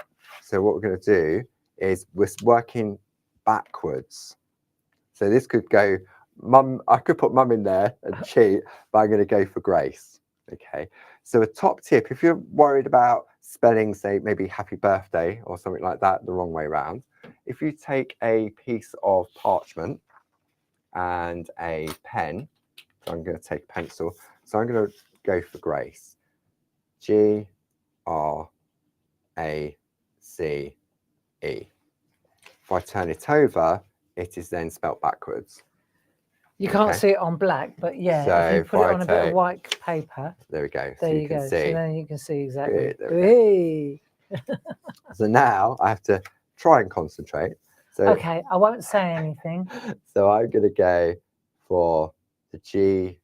So what we're going to do is we're working backwards. So this could go, Mum, I could put Mum in there and cheat, but I'm going to go for Grace. Okay. So a top tip, if you're worried about spelling, say, maybe happy birthday or something like that the wrong way around, if you take a piece of parchment and a pen, so I'm going to take a pencil. So I'm going to go for Grace. Grace. If I turn it over, it is then spelt backwards. You can't see it on black, but yeah, so if you put it on a bit of white paper. There we go. There so you go. See. So then you can see exactly. Hey. So now I have to try and concentrate. So okay, I won't say anything. So I'm going to go for the G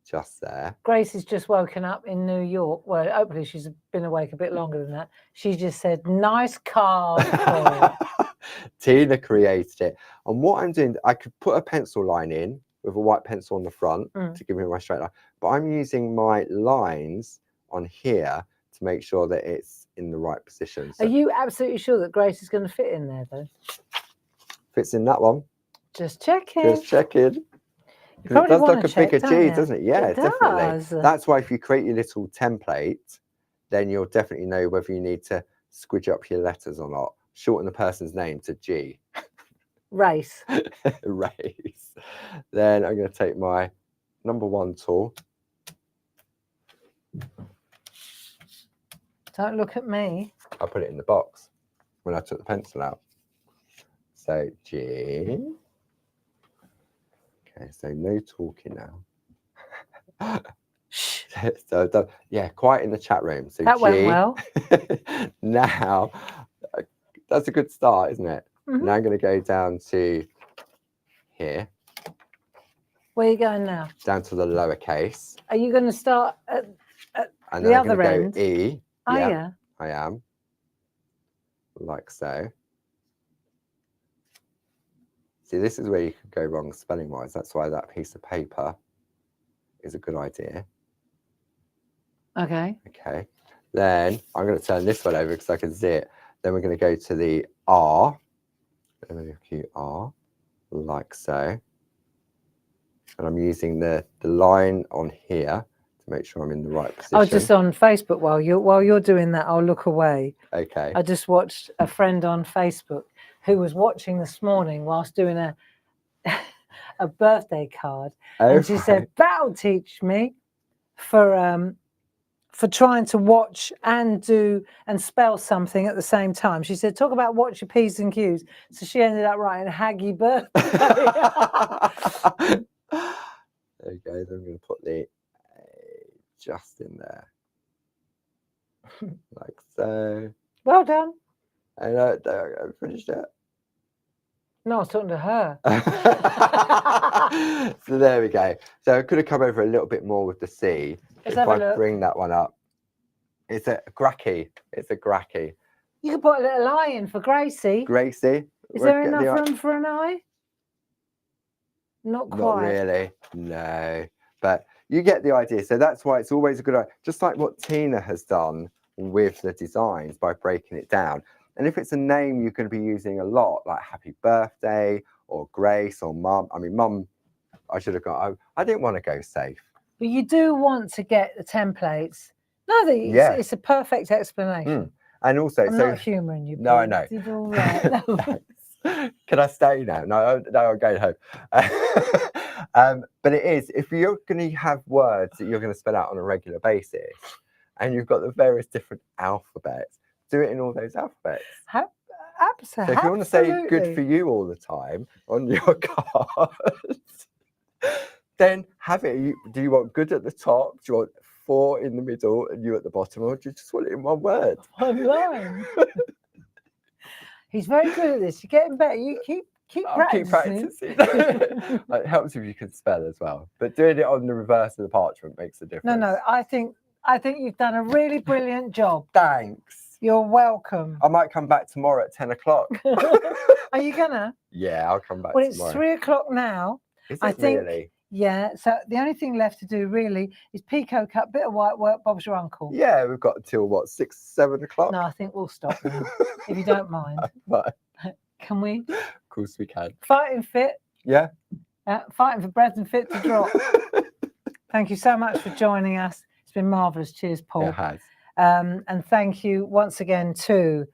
just there. Grace has just woken up in New York. Well, hopefully she's been awake a bit longer than that. She just said, nice card. Tina created it. And what I'm doing, I could put a pencil line in with a white pencil on the front to give me my straight line. But I'm using my lines on here to make sure that it's in the right position. So are you absolutely sure that Grace is going to fit in there, though? Fits in that one. Just checking. Just checking. It does look a bigger G, doesn't it? Yeah, definitely. That's why if you create your little template, then you'll definitely know whether you need to squidge up your letters or not. Shorten the person's name to G. Race. Race. Then I'm going to take my #1 tool. Don't look at me. I put it in the box when I took the pencil out. So G. Okay, so no talking now. So yeah, quiet in the chat room. So that G. went well. Now, that's a good start, isn't it? Now I'm going to go down to here. Where are you going now? Down to the lowercase. Are you going to start at and the then other I'm end? Go E. Oh, yeah. I am. Like so. See, this is where you could go wrong spelling-wise. That's why that piece of paper is a good idea. Okay. Okay. Then I'm going to turn this one over because I can see it. Then we're going to go to the R. R, like so. And I'm using the line on here to make sure I'm in the right position. Oh, just on Facebook while you're doing that, I'll look away. Okay. I just watched a friend on Facebook who was watching this morning whilst doing a birthday card. And she said, that'll teach me for trying to watch and do and spell something at the same time. She said, talk about watch your P's and Q's. So she ended up writing Haggy birthday. There you go. Then I'm going to put the just in there. Like so. Well done. And I finished it. No, I was talking to her. So there we go. So I could have come over a little bit more with the C. Let's if have a I look. Bring that one up. It's a gracky. It's a gracky. You could put a little eye in for Gracie. Gracie. Is there enough room for an eye? Not quite. Not really. No. But you get the idea. So that's why it's always a good idea. Just like what Tina has done with the designs by breaking it down. And if it's a name you're going to be using a lot, like Happy Birthday or Grace or Mum. I mean, Mum, I should have gone. I didn't want to go safe. But you do want to get the templates. No, it's a perfect explanation. And also, I'm not humouring you. No, I know. Did all right. Can I stay now? No, I'm going home. But it is, if you're going to have words that you're going to spell out on a regular basis, and you've got the various different alphabets, do it in all those alphabets. Absolutely. So if you want to say good for you all the time on your cards, then have it. Do you want good at the top? Do you want 4 in the middle and you at the bottom, or do you just want it in one word? One line. He's very good at this. You're getting better. You keep practicing. It helps if you can spell as well. But doing it on the reverse of the parchment makes a difference. No, I think you've done a really brilliant job. Thanks. You're welcome. I might come back tomorrow at 10 o'clock. Are you gonna? Yeah, I'll come back Well, tomorrow. It's 3 o'clock now. Is it I think, really? Yeah. So the only thing left to do really is Pico cut, bit of white work. Bob's your uncle. Yeah, we've got until what, 6, 7 o'clock? No, I think we'll stop now, if you don't mind. But Can we? of course we can. Fighting fit. Yeah. Fighting for breath and fit to drop. Thank you so much for joining us. It's been marvellous. Cheers, Paul. It has. And thank you once again to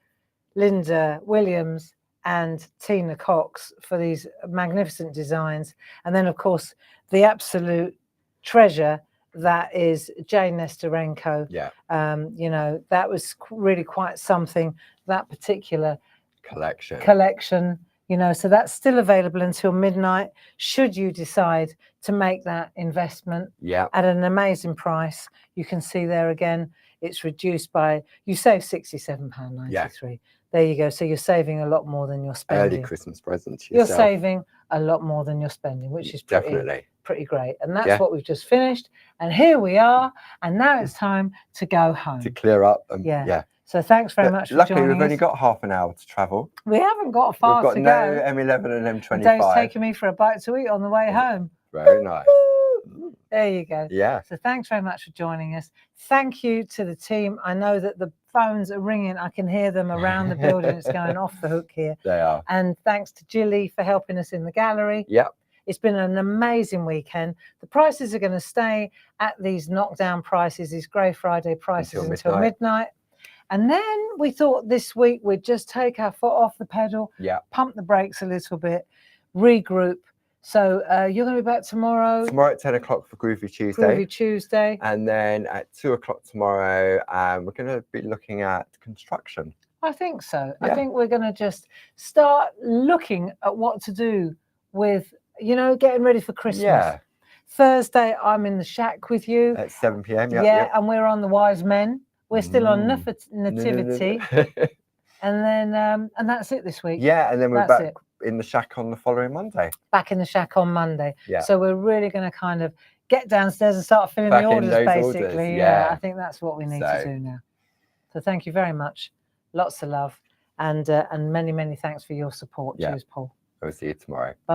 Linda Williams and Tina Cox for these magnificent designs. And then, of course, the absolute treasure that is Jane Nesterenko. Yeah. You know, that was really quite something, that particular collection, you know, so that's still available until midnight should you decide to make that investment at an amazing price. You can see there again, it's reduced by, you save £67.93. Yeah. There you go. So you're saving a lot more than you're spending. Early Christmas presents. You're saving a lot more than you're spending, which is pretty great. And that's what we've just finished. And here we are. And now it's time to go home. To clear up. So thanks very much for luckily, joining us. We've only got half an hour to travel. We haven't got far to go. We've got no M11 and M25. Dave's taking me for a bite to eat on the way home. Very nice. There you go. Yeah. So thanks very much for joining us. Thank you to the team. I know that the phones are ringing. I can hear them around the building. It's going off the hook here. They are. And thanks to Jilly for helping us in the gallery. Yep. It's been an amazing weekend. The prices are going to stay at these knockdown prices, these Grey Friday prices until midnight. And then we thought this week we'd just take our foot off the pedal, pump the brakes a little bit, regroup. So you're going to be back tomorrow? Tomorrow at 10 o'clock for Groovy Tuesday. Groovy Tuesday. And then at 2 o'clock tomorrow, we're going to be looking at construction. I think so. Yeah. I think we're going to just start looking at what to do with, you know, getting ready for Christmas. Yeah. Thursday, I'm in the shack with you. At 7 p.m. Yeah, and we're on the Wise Men. We're still on Nativity. And then, and that's it this week. Yeah, and then we're back in the shack on the following Monday. Back in the shack on Monday. Yeah. So we're really going to kind of get downstairs and start filling the orders, basically. Yeah, I think that's what we need to do now. So thank you very much. Lots of love. And many, many thanks for your support. Cheers, Paul. I'll see you tomorrow. Bye.